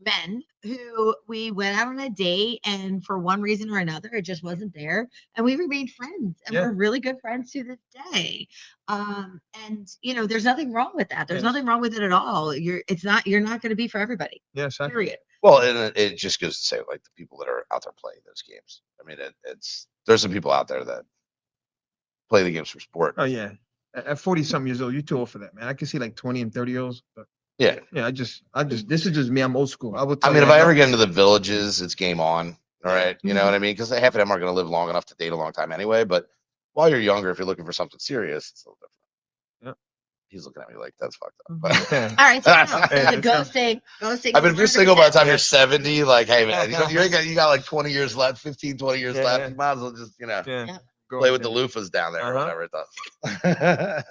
men who we went out on a date, and for one reason or another, it just wasn't there, and we remained friends, and Yeah. we're really good friends to this day. And there's nothing wrong with that. There's Yes. nothing wrong with it at all. You're not going to be for everybody. Yeah. Exactly. Period. Well, and it just goes to say, like the people that are out there playing those games. I mean, there's some people out there that play the games for sport. Oh yeah. At 40-something years old, you're too old for that, man. I can see like 20 and 30-year-olds, but Yeah, yeah, I just this is just me. I'm old school. I would. I tell mean, you if I that ever now. get into the villages, it's game on. All right, you know Mhm. what I mean? Because half of them are going to live long enough to date a long time anyway. But while you're younger, if you're looking for something serious, it's a little different. Yeah. He's looking at me like that's fucked up. Yeah. All right. So, no, so Yeah, the ghosting. I mean, if you're single by the time you're 100%. 70, like, hey man, you got like 20 years left, 15, 20 years Yeah, left. yeah. You might as well just Yeah. Go play with with the it. loofahs down there or Uh-huh. whatever it does.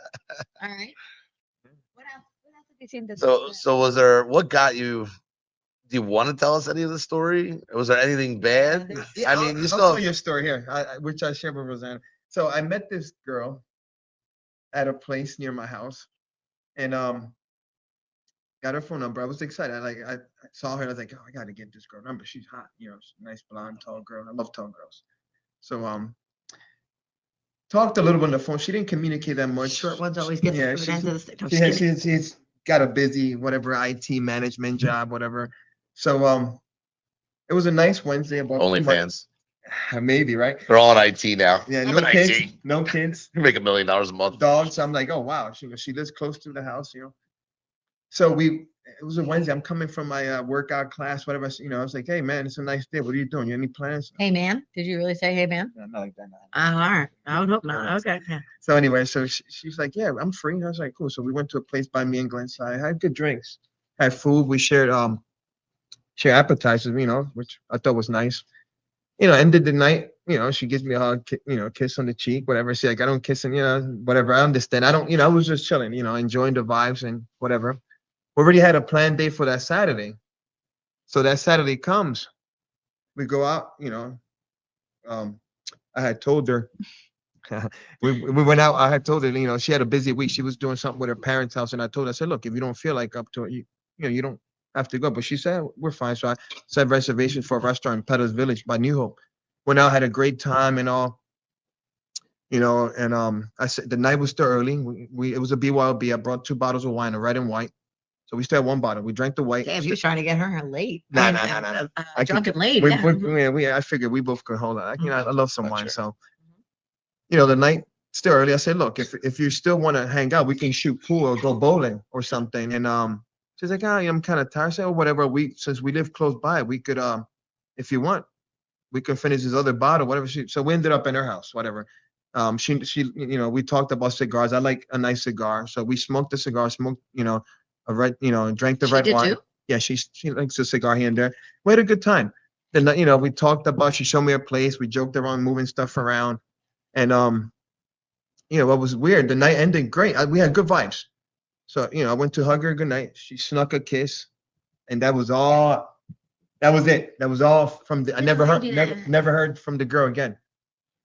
All right. What else? What else have you seen this? So was there? What got you? Do you want to tell us any of the story? Was there anything bad? there's- I mean, you I'll still tell you a story here, which I shared with Rosanna. So I met this girl at a place near my house, and got her phone number. I was excited. I saw her. I was like, oh, I got to get this girl number. She's hot. She's a nice blonde, tall girl. I love tall girls. So talked a little bit on the phone. She didn't communicate that much. Short ones always get Yeah, the short end of the stick. No, She just has, kidding. she's got a busy whatever IT management job, whatever. So it was a nice Wednesday about 2 months- OnlyFans. maybe, right? They're all in IT now. Yeah, I'm no in kids, IT. no kids, You make $1 million a month. dogs. I'm like, oh wow, she lives close to the house, So it was a Wednesday. I'm coming from my workout class, whatever. I was like, hey man, it's a nice day. What are you doing? You have any plans? Hey man, did you really say hey man? No, not like that. No. All right. I would hope not. Okay. Yeah. So anyway, so she's like, yeah, I'm free. I was like, cool. So we went to a place by me in Glenside. Had good drinks, had food. We shared appetizers, which I thought was nice. Ended the night. She gives me a hug, kiss on the cheek, whatever. She like, I don't kiss and whatever. I understand. I don't, I was just chilling, enjoying the vibes and whatever. We already had a planned day for that Saturday. So that Saturday comes, we go out. I had told her. we went out. I had told her, she had a busy week. She was doing something with her parents' house, and I told her, I said, look, if you don't feel like up to it, you don't have to go. But she said, we're fine. So I set reservations for a restaurant in Peters Village by New Hope. Went out, had a great time and all. And I said the night was still early. It was a BYOB. I brought 2 bottles of wine, a red and white. So we still had 1 bottle. We drank the white. Damn, you was trying to get her late. Nah. I Drunk could- and late. I figured we both could hold on. I love some That's wine. sure. So, the night still early. I said, look, if you still want to hang out, we can shoot pool or go bowling or something. And she's like, I'm kind of tired. I said, oh, whatever. Since we live close by, we could if you want, we can finish this other bottle, whatever. So we ended up in her house, whatever. She we talked about cigars. I like a nice cigar, so we smoked the cigar, a red, and drank the She red did wine. too? Yeah, she likes a cigar here and there. We had a good time. Then we talked about. She showed me her place. We joked around, moving stuff around, and what was weird. The night ended great. We had good vibes. So I went to hug her good night. She snuck a kiss, and that was all. That was it. That was all from the. I never heard from the girl again.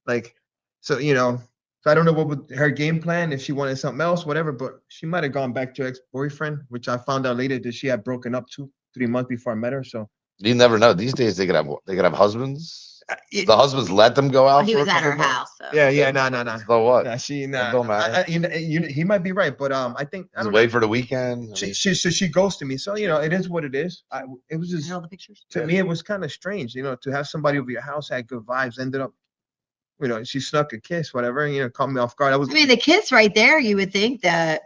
Like, so So I don't know what was her game plan, if she wanted something else, whatever, but she might have gone back to her ex-boyfriend, which I found out later that she had broken up 2-3 months before I met her. So You never know. These days they could have husbands. The husbands let them go out. Well, he for was a at her couple months? house. So. Yeah, no. So what? Yeah, she It nah. don't matter. He might be right, but I think I Just don't wait know. for the weekend. I mean, She ghosted me, so it is what it is. It was And just all the pictures. to me it was kind of strange, to have somebody over your house had good vibes. Ended up, she snuck a kiss, whatever, caught me off guard. I was. I mean, the kiss right there. You would think that,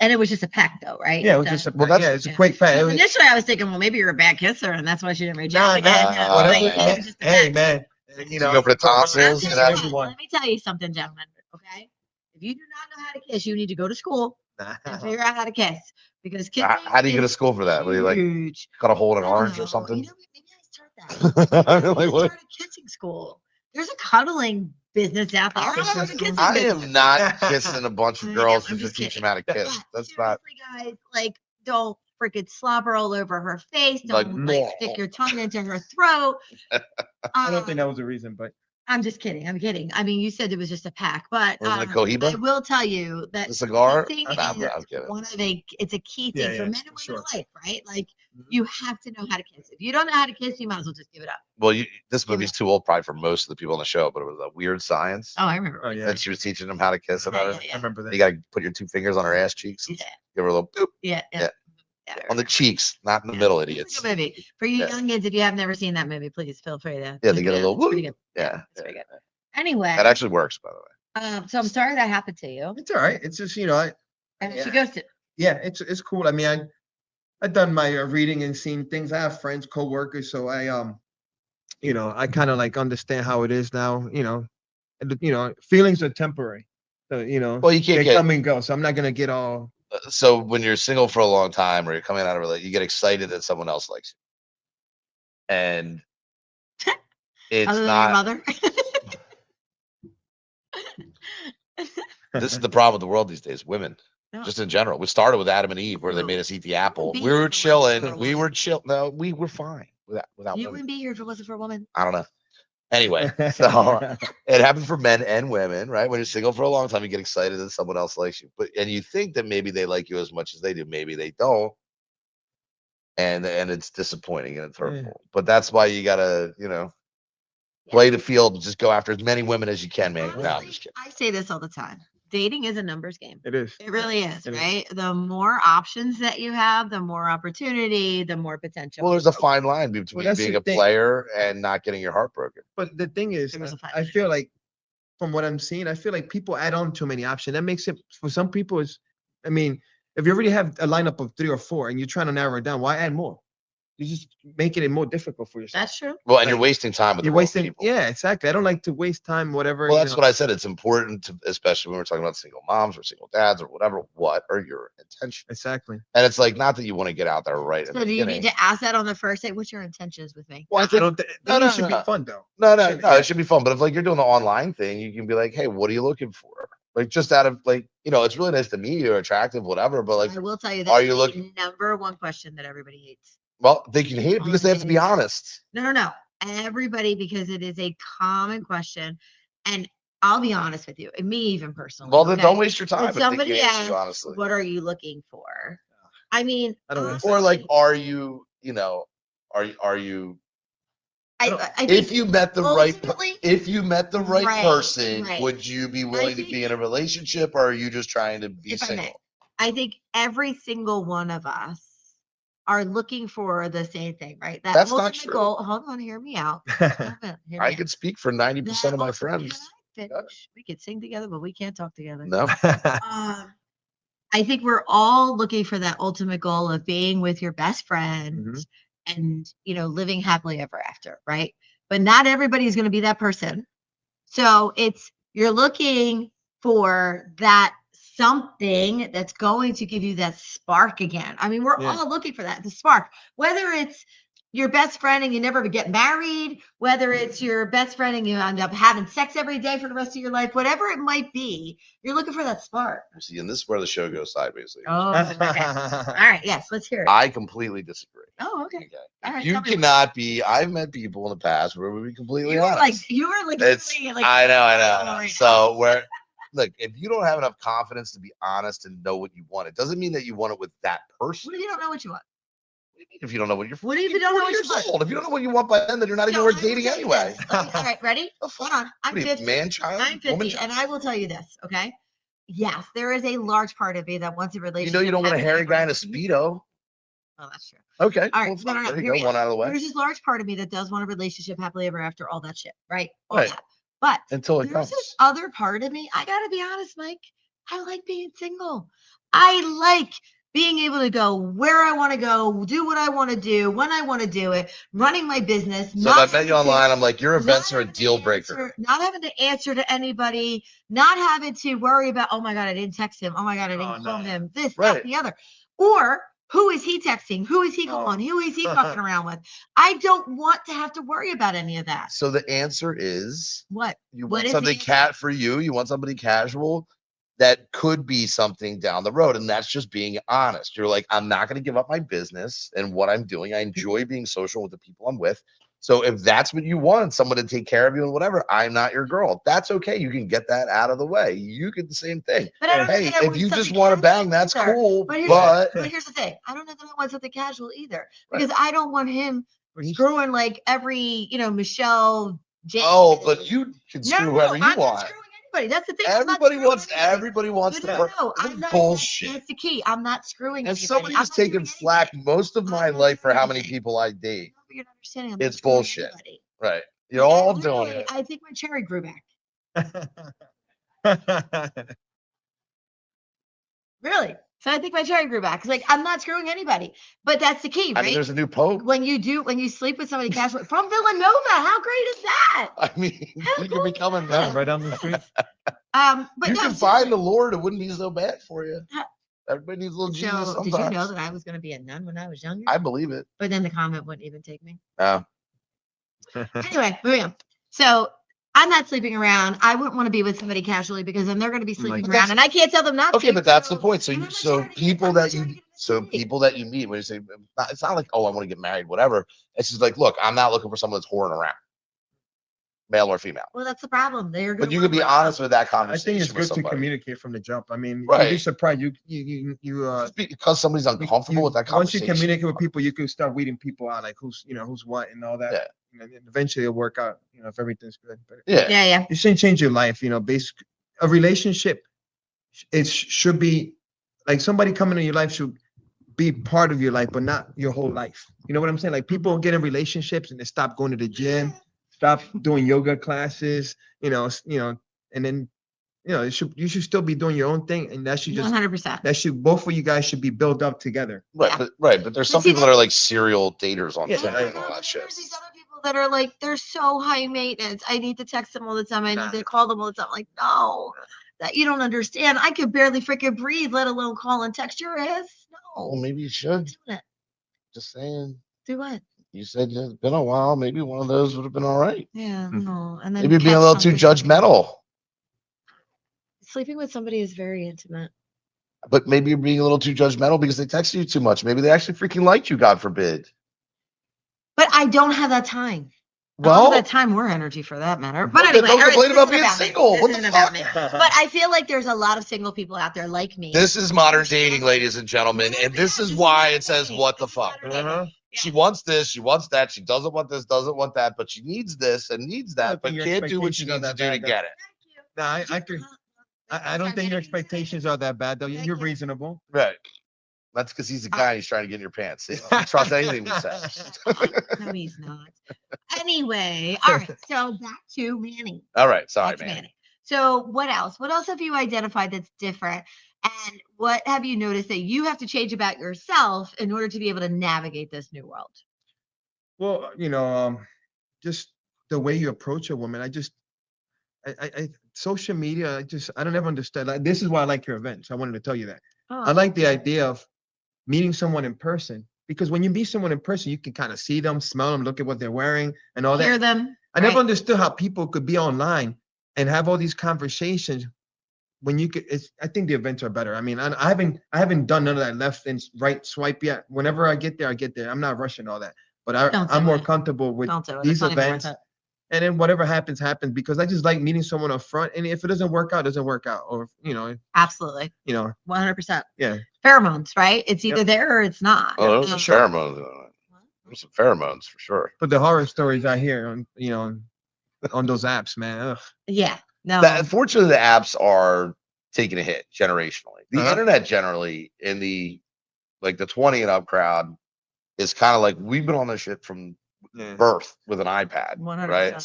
and it was just a peck, though, right? Yeah, it was just a Well, that's- it's a quick pack. It was, Initially, I was thinking, well, maybe you're a bad kisser, and that's why she didn't reach nah, out again. nah, No, whatever. like, it was just a Hey, peck. man, You go for the put 'em on tonsils, the you list know? for everyone. Let me tell you something, gentlemen. Okay, if you do not know how to kiss, you need to go to school and figure out how to kiss because kissing. How do you go to is school for that? What do you like? huge. Got a hole in an I don't orange know. or something? Maybe I start that. I mean, like, Let's what? start a kissing school. There's a cuddling business out there. How about a kissing I business? am not kissing a bunch of I girls am, to I'm just just teach them kidding. how to kiss. But That's not. seriously, guys, like, don't freaking slobber all over her face. Like, Don't no. stick your tongue into her throat. I don't think that was the reason, but I'm just kidding. I'm kidding. I mean, you said it was just a pack, but Wasn't it I Cohiba? will tell you that The cigar? kissing Nah, is I'm kidding. it's a key thing Yeah, for yeah, men and women sure. alike, right? Like Mhm. you have to know how to kiss. If you don't know how to kiss, you might as well just give it up. Well, this movie's too old probably for most of the people on the show, but it was a Weird Science. Oh, I remember. Oh, yeah. And she was teaching them how to kiss and Yeah, everything. I remember that. You got to put your 2 fingers on her ass cheeks. Yeah. Give her a little boop Yeah. Yeah. on the cheeks, not in the Yeah. middle, It's idiots. a good movie. For you Yeah. youngins, if you have never seen that movie, please feel free to. Yeah, look they get it a little up. It's pretty woo. good. Yeah. It's pretty good. Anyway, That actually works, by the way. so I'm sorry that happened to you. It's all right. It's just And yeah. she ghosted. yeah, it's cool. I mean, I've done my reading and seen things. I have friends, coworkers, so I kind of like understand how it is now. Feelings are temporary, so Well, you can't they get. come and go. So I'm not gonna get all. So when you're single for a long time or you're coming out of a relationship, you get excited that someone else likes you. And it's Other than your not. mother. This is the problem with the world these days. Women, No. just in general. We started with Adam and Eve, where they No. made us eat the apple. be We here were if it wasn't for a chilling. We woman. were chill. No, we were fine without You women. wouldn't be here if it wasn't for a woman. I don't know. Anyway, so it happens for men and women, right? When you're single for a long time, you get excited that someone else likes you, and you think that maybe they like you as much as they do. Maybe they don't, and it's disappointing and it's hurtful. But that's why you gotta, play the field and just go after as many women as you can, man. No, I'm Honestly, just kidding. I say this all the time. Dating is a numbers game. It is. It really is, It is. right? The more options that you have, the more opportunity, the more potential. Well, there's a fine line between that's being the a thing. player and not getting your heart broken. But the thing is, There was a fight. I feel like, from what I'm seeing, I feel like people add on too many options. That makes it for some people. I mean, if you already have a lineup of 3 or 4 and you're trying to narrow it down, why add more? You're just making it more difficult for yourself. That's true. Well, and you're Like, wasting time with the You're wrong wasting. people. Yeah, exactly. I don't like to waste time. Whatever. Well, that's what I said. It's important to, especially when we're talking about single moms or single dads or whatever. What are your intentions? Exactly. And it's like not that you want to get out there right. So do you need to ask that on the first date? What's your intentions with me? Well, I I think don't. no, It should be fun though. no, Yeah. it should be fun. But if like you're doing the online thing, you can be like, hey, what are you looking for? Like just out of like, it's really nice to meet you, attractive, whatever. But like, I will tell you that are you looking? number one question that everybody hates. Well, they can hate it because they have to be honest. No. Everybody, because it is a common question. And I'll be honest with you, and me even personally. Well, then okay? don't waste your time. When if they somebody can answer you asks, honestly. what are you looking for? I mean, I don't honestly, Or like, are you, are you? I think If you met the right, ultimately- right person, right. would you be willing to think- be in a relationship, or are you just trying to be if I may, single? I think every single one of us are looking for the same thing, right? That That's not ultimate true. goal. Hold on, hear me out. Hold on, hear me I out. could speak for 90% of my That friends. Can I finish? We could sing together, but we can't talk together. No, I think we're all looking for that ultimate goal of being with your best friend and, living happily ever after, right? But not everybody's going to be that person. So you're looking for that something that's going to give you that spark again. I mean, we're all looking for that, the spark, whether it's your best friend and you never get married, whether it's your best friend and you end up having sex every day for the rest of your life, whatever it might be, you're looking for that spark. see, and this is where the show goes sideways. Oh, okay. All right. Yes, let's hear it. I completely disagree. Oh, okay. All right, You tell me cannot be. I've met people in the past where we be completely You were honest. like, It's, really, like, I know. right So look, if you don't have enough confidence to be honest and know what you want, it doesn't mean that you want it with that person. What if you don't know what you want? If you don't know what you're, What if you don't know what years you want? old? If you don't know what you want by then you're not even So worth I will dating tell you anyway. this. All right, ready? Hold on. I'm What are you, 50. man, child, I'm woman, 50, child? and I will tell you this, okay? Yes, there is a large part of me that wants a You relationship. know you don't want a happily hairy ever guy in a after. Speedo. Oh, that's true. Okay. All right, Well, no, there you hear go. me One out. out of the way. There's this large part of me that does want a relationship happily ever after, all that shit, right? All Right. that. But Until it there's comes. this other part of me. I gotta be honest, Mike. I like being single. I like being able to go where I want to go, do what I want to do, when I want to do it, running my business. So if I met you online, I'm like, your events are a deal breaker. Not having to answer to anybody, not having to worry about, oh my God, I didn't text him. Oh my God, I didn't call him. This, that, the other. Or who is he texting? Who is he calling? Who is he fucking around with? I don't want to have to worry about any of that. So the answer is What? you What want is something the cat for you. You want somebody casual that could be something down the road. And that's just being honest. You're like, I'm not going to give up my business and what I'm doing. I enjoy being social with the people I'm with. So if that's what you want, someone to take care of you and whatever, I'm not your girl. That's okay. You can get that out of the way. You get the same thing. But I don't know Hey, that I if want you just something want to casual bang, that's either. cool. But But here's the thing. I don't know that I want something casual either. Right. Because I don't want him screwing like every, Michelle. oh, but you can No, screw whoever you I'm not want. screwing anybody. That's the thing. Everybody wants the No, That's I'm not. bullshit. That's the key. I'm not screwing And anybody. somebody I'm was not doing taking anything. flack most of my I'm not life for doing how many anything. people I date. No, but you're not understanding. I'm not It's screwing bullshit. anybody. Right. You're Like, all doing it. I think my cherry grew back. Really. So I think my cherry grew back. 'Cause, like, I'm not screwing anybody. But that's the key, I right? mean, there's a new pope. When you sleep with somebody casual from Villanova, how great is that? I mean, How you cool can is become a that? nun. Right down the street. But You no, can find the Lord. It wouldn't be so bad for you. Huh. Everybody needs a little Jesus So sometimes. did you know that I was going to be a nun when I was younger? I believe it. But then the convent wouldn't even take me. Oh. Anyway, moving on. So I'm not sleeping around. I wouldn't want to be with somebody casually because then they're going to be sleeping around, and I can't tell them not to. Okay, but that's the point. and So people that you meet when you say it's not like, oh, I want to get married, whatever. It's just like, look, I'm not looking for someone that's whoring around, male or female. Well, that's the problem. They're But you can be honest with that I conversation. think it's with good to somebody. communicate from the jump. I mean, you'd Right. be surprised. You Just because somebody's uncomfortable with that once you conversation. communicate with people, you can start weeding people out, like who's what and all that. Yeah. And eventually it'll work out. If everything's good. But Yeah. you shouldn't change your life. Basic a relationship. It should be like somebody coming in your life should be part of your life, but not your whole life. You know what I'm saying? Like people get in relationships and they stop going to the gym, stop doing yoga classes, and then you should still be doing your own thing, and that should just 100%. Both of you guys should be built up together. Right, Yeah. but there's some people that are like serial daters on Yeah, Tinder and all that shit. There's these other people that are like, they're so high maintenance. I need to text them all the time. I need to call them all the time. Like, no, that you don't understand. I could barely freaking breathe, let alone call and text your ass. Well, No. maybe you should. Do it. Just saying. Do what? You said it's been a while. Maybe one of those would have been all right. Yeah, no. And then Maybe being a little too judgmental. Sleeping with somebody is very intimate. But maybe you're being a little too judgmental because they texted you too much. Maybe they actually freaking liked you, God forbid. But I don't have that time. Well, that time or energy for that matter. But anyway, don't complain about being me. single. This What the isn't fuck? about me. But I feel like there's a lot of single people out there like me. This is modern dating, ladies and gentlemen, and this is why it says what the fuck. She wants this, she wants that, she doesn't want this, doesn't want that, but she needs this and needs that, but can't do what she needs to do to get it. No, I don't think your expectations are that bad though. You're reasonable. Right. That's because he's a guy and he's trying to get in your pants. He trust anything he says. No, he's not. Anyway, all right. So back to Manny. All right. Sorry, Back to man. Manny. So what else? What else have you identified that's different? And what have you noticed that you have to change about yourself in order to be able to navigate this new world? Well, just the way you approach a woman. I social media. I don't ever understand. Like, this is why I like your events. I wanted to tell you that. I like the idea of meeting someone in person, because when you meet someone in person, you can kind of see them, smell them, look at what they're wearing and all that. Hear them. I never understood how people could be online and have all these conversations when you could. I think the events are better. I mean, I haven't done none of that left and right swipe yet. Whenever I get there, I get there. I'm not rushing all that, but I'm more comfortable with these events. And then whatever happens, happens, because I just like meeting someone up front. And if it doesn't work out, it doesn't work out. Or, Absolutely. 100%. Yeah. Pheromones, right? It's either there or it's not. Oh, those are pheromones. There's some pheromones for sure. But the horror stories I hear on those apps, man. Ugh. Yeah. No. Unfortunately, the apps are taking a hit generationally. The Uh-huh. internet generally in the 20 and up crowd is kind of like we've been on this shit from birth with an iPad, 100%. right? Yeah.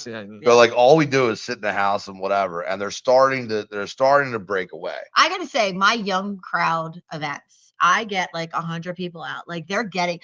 So all we do is sit in the house and whatever, and they're starting to break away. I gotta say, my young crowd events, I get like 100 people out. Like they're getting,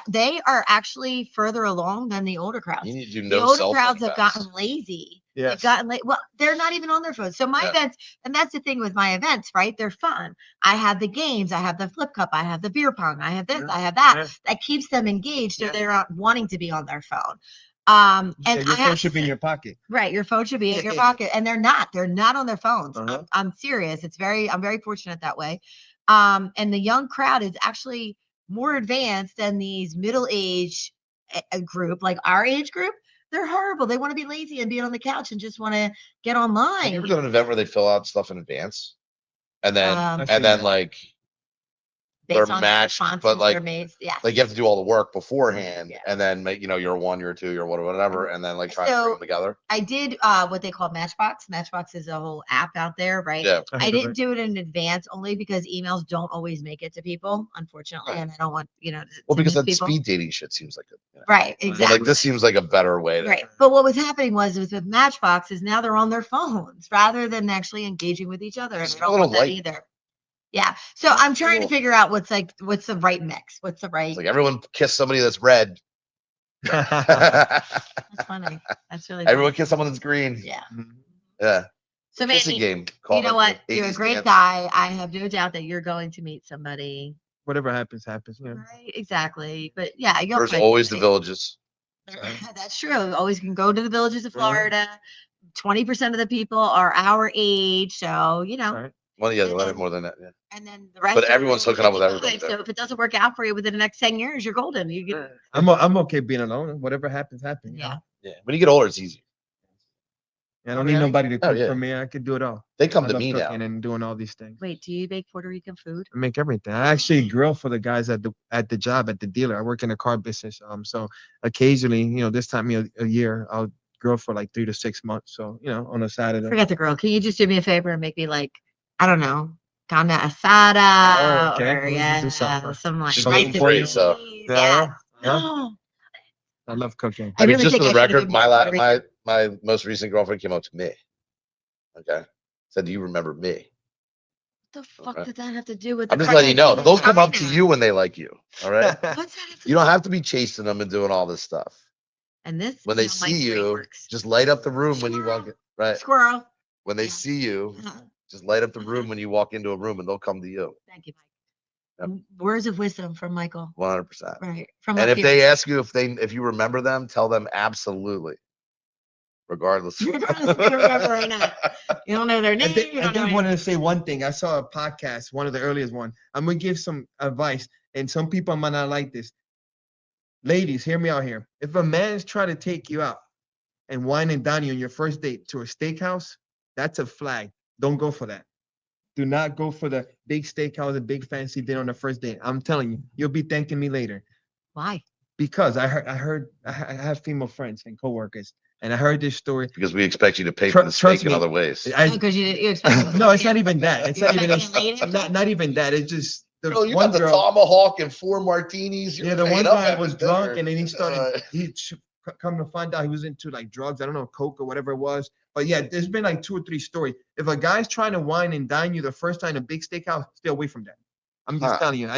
they are actually further along than the older crowds. You need to do The no older cell phone crowds have events. gotten lazy. Yes. They've gotten late. Well, they're not even on their phones. So my events, and that's the thing with my events, right? They're fun. I have the games, I have the flip cup, I have the beer pong, I have this, I have that. Yeah. That keeps them engaged, so they're not wanting to be on their phone. And And your I phone have should be in your pocket. right, your phone should be in your pocket, and they're not on their phones. Uh-huh. I'm serious. I'm very fortunate that way. And the young crowd is actually more advanced than these middle-age group, like our age group. They're horrible. They want to be lazy and be on the couch and just want to get Have you online. ever done an event where they fill out stuff in advance, and then Um, they're based on matched, responses but they're made. Yeah. you have to do all the work beforehand, Yeah. and then you're 1, you're 2, you're whatever, and then try to bring them together. I did what they call Matchbox. Matchbox is a whole app out there, right? Yeah. I didn't do it in advance only because emails don't always make it to people, unfortunately, and I don't want Well, because miss that people. speed dating shit seems like Right, but exactly. this seems like a better way to. Right. But what was happening was with Matchbox is now they're on their phones rather than actually engaging with each other. And Just I don't a little want that light. either. Yeah. So I'm trying to figure out what's the right mix. What's the right? It's like everyone kiss somebody that's red. That's funny. That's really Everyone funny. kiss someone that's green. Yeah. Yeah. So Kissing Manny, game. you know what? the You're a 80s great dance. guy. I have no doubt that you're going to meet somebody. Whatever happens, happens. Yeah. Right. Exactly. But yeah, you'll There's find always the somebody. villages. That's true. Always can go to the villages of Florida. 20% of the people are our age. So, Right. Well, yeah, let it more than that. Yeah. and then the rest. But of everyone's them hooking up with 55. everybody there. So if it doesn't work out for you within the next 10 years, you're golden. You get, I'm okay being alone. Whatever happens, happens. yeah. Yeah. When you get older, it's easier. I don't need Really? nobody to cook yeah. for me. I could do it all. They come I to love me now. cooking and doing all these things. Wait, do you make Puerto Rican food? I make everything. I actually grill for the guys at the job at the dealer. I work in the car business. So occasionally, this time a year, I'll grill for like 3 to 6 months. So on a Saturday. Forget the girl. Can you just do me a favor and make me I don't know, carne asada Oh, okay. or We can do something. some like She's rice gluten and free, beans. so- Yeah. Yeah. I love cooking. I really just think for the I should've record, been more Puerto Rican. my most recent girlfriend came up to me. Okay. Said, do you remember me? What the fuck Okay. did that have to do with? I'm the just letting you know. pregnancy They'll in come up to China? you when they like you. All right. What's that have to You don't do- have to be chasing them and doing all this stuff. And this When they is how my see brain you, works. just light up the room when you walk in. Right. Squirrel. When they Yeah. see you, Uh-huh. just light up the room when you walk into a room and they'll come to you. Thank you, Yep. Mike. Words of wisdom from Michael. 100%. Right. From And up if here. they ask you if you remember them, tell them absolutely. Regardless. Regardless if you remember or not. You don't know their I name. did, You I don't know did want to say one thing. I saw a podcast, one of the earliest one. I'm gonna give some advice, and some people might not like this. Ladies, hear me out here. If a man's trying to take you out and wine and dine you on your first date to a steakhouse, that's a flag. Don't go for that. Do not go for the big steakhouse, a big fancy dinner on the first date. I'm telling you, you'll be thanking me later. Why? Because I have female friends and coworkers, and I heard this story. Because we expect you to pay for the Trust steak in me. other ways. Because you expect. No, it's not even that. It's not even Expecting not even that. It's just the Bro, you one got the girl. tomahawk and 4 martinis. Yeah, the one guy was drunk, and then he started. Come to find out he was into like drugs. I don't know, coke or whatever it was. But yeah, there's been like 2 or 3 stories. If a guy's trying to wine and dine you the first time in a big steakhouse, stay away from that. I'm just telling you.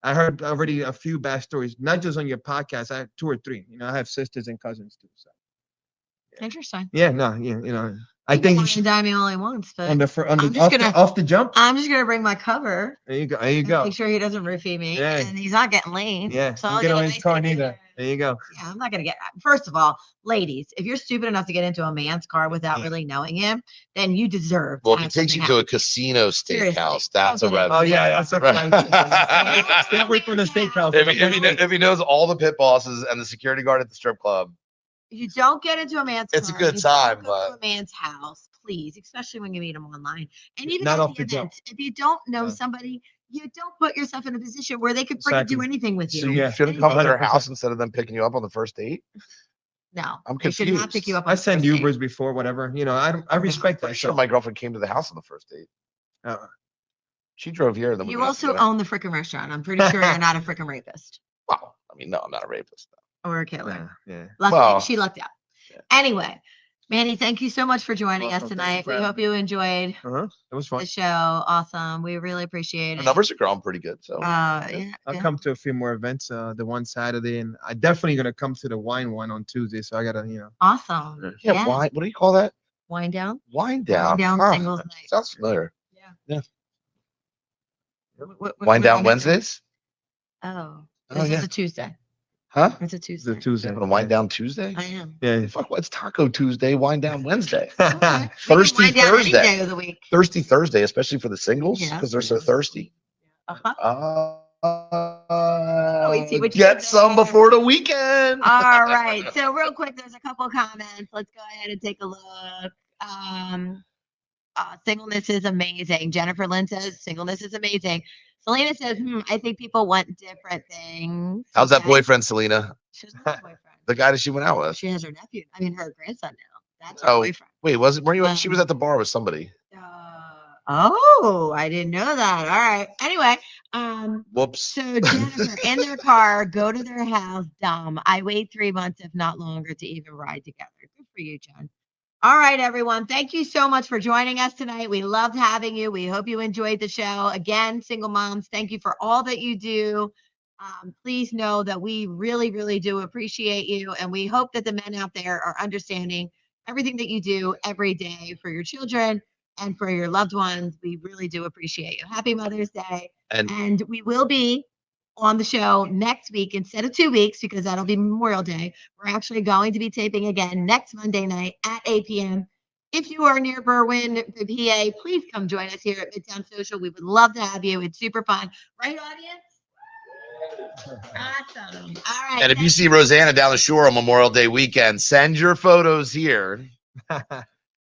I heard already a few bad stories, not just on your podcast. I had 2 or 3. I have sisters and cousins too. So Interesting. yeah, no, I think you Wine should and dine me all he wants, but on the I'm just gonna- off the jump. I'm just gonna bring my cover. There you go. There you and go. Make sure he doesn't roofie me. Yeah. And he's not getting laid. Yeah, So don't I'll get get a on his nice car picture. neither. There you go. Yeah, I'm not gonna get. First of all, ladies, if you're stupid enough to get into a man's car without really knowing him, then you deserve. Well, to if he have takes you something to a casino Seriously. steakhouse, that's a Okay. red Oh flag. yeah, that's a flag. Stay away from the steakhouse. If he knows all the pit bosses and the security guard at the strip club, You don't get into a man's It's a car. good You time, don't go to but- a man's house, please, especially when you meet him online. And even Not at off the the jump. event, if you don't know Yeah. somebody, you don't put yourself in a position where they could freaking do Exactly. anything with you. So you Yeah. shouldn't come to their 100%. house instead of them picking you up on the first date? No, I'm they should not pick confused. you up. On I the send first date. Ubers before, whatever. You know, I respect that. Pretty sure my girlfriend came to the house on the first date. Uh, She drove here. And then we You went out also together. own the freaking restaurant. I'm pretty sure you're not a freaking rapist Well, I mean, no, I'm not a rapist. or a killer. yeah. Luckily, Well, she lucked out. yeah. Anyway, Manny, thank you so much for joining us Welcome. Thank you tonight. for We having hope you enjoyed It was fun. the show. Awesome. We really appreciate Our it. numbers are growing pretty good. So Yeah, I'll yeah. come to a few more events. The one Saturday, and I definitely gonna come to the wine one on Tuesday. So I gotta, Awesome. yeah, Yeah. wine. What do you call that? Wind down. Wine down. Wind down Huh, singles night. sounds familiar. Yeah. Yep. Wine down Wednesdays? Oh, Oh, this yeah. is a Tuesday. Huh? It's a the Tuesday. Tuesday. Having a wine down Tuesday? I am. Yeah. Fuck, what's Taco Tuesday? Wine down Wednesday. Okay. We can Thirsty wind down any Thursday. day of the week. Thirsty Thursday, especially for the singles, Yeah. because they're so thirsty. Uh-huh. we see what you Get did some there. before the weekend. All right. So real quick, there's a couple comments. Let's go ahead and take a look. Singleness is amazing. Jennifer Lynn says singleness is amazing. Selena says, I think people want different things. How's that Okay. boyfriend, Selena? She doesn't have a boyfriend. The guy that she went out with. She has her nephew. I mean, her grandson now. That's her Oh, boyfriend. wait, were you? She was Um, at the bar with somebody. Oh, I didn't know that. All right. Anyway, Whoops. so Jennifer in their car, go to their house. Dumb. I wait 3 months, if not longer, to even ride together. Good for you, Jen. All right, everyone. Thank you so much for joining us tonight. We loved having you. We hope you enjoyed the show. Again, single moms, thank you for all that you do. Please know that we really, really do appreciate you. And we hope that the men out there are understanding everything that you do every day for your children and for your loved ones. We really do appreciate you. Happy Mother's Day. And we will be on the show next week instead of 2 weeks, because that'll be Memorial Day. We're actually going to be taping again next Monday night at 8 p.m. If you are near Berwyn, PA, please come join us here at Midtown Social. We would love to have you. It's super fun. Right, audience? Awesome. All right. And if you see Rosanna down the shore on Memorial Day weekend, send your photos here.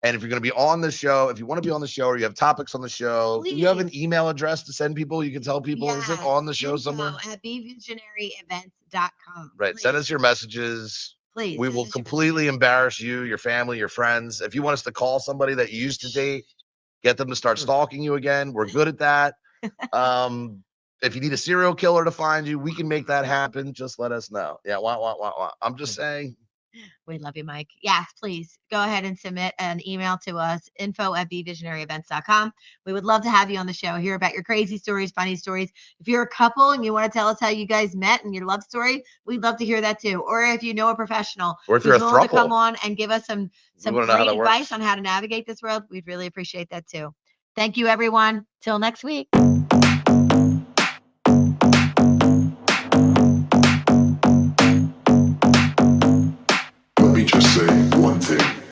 And if you're going to be on the show, if you want to be on the show or you have topics on the show, do you have an email address to send people? You can tell people, is it on the show somewhere? At bevisionaryevents.com. Right. Please. Send us your messages. Please. We send will us your completely embarrass you, your family, your friends. If you want us to call somebody that you used to date, get them to start stalking you again. We're good at that. If you need a serial killer to find you, we can make that happen. Just let us know. Yeah. I'm just saying. We love you, Mike. Yes, please go ahead and submit an email to us, info@bevisionaryevents.com. We would love to have you on the show, hear about your crazy stories, funny stories. If you're a couple and you want to tell us how you guys met and your love story, we'd love to hear that too. Or if you know a professional Or if you're who's a willing to come throuple. on and give us some wanna know how great that works. advice on how to navigate this world, we'd really appreciate that too. Thank you, everyone. Till next week. Let me just say one thing.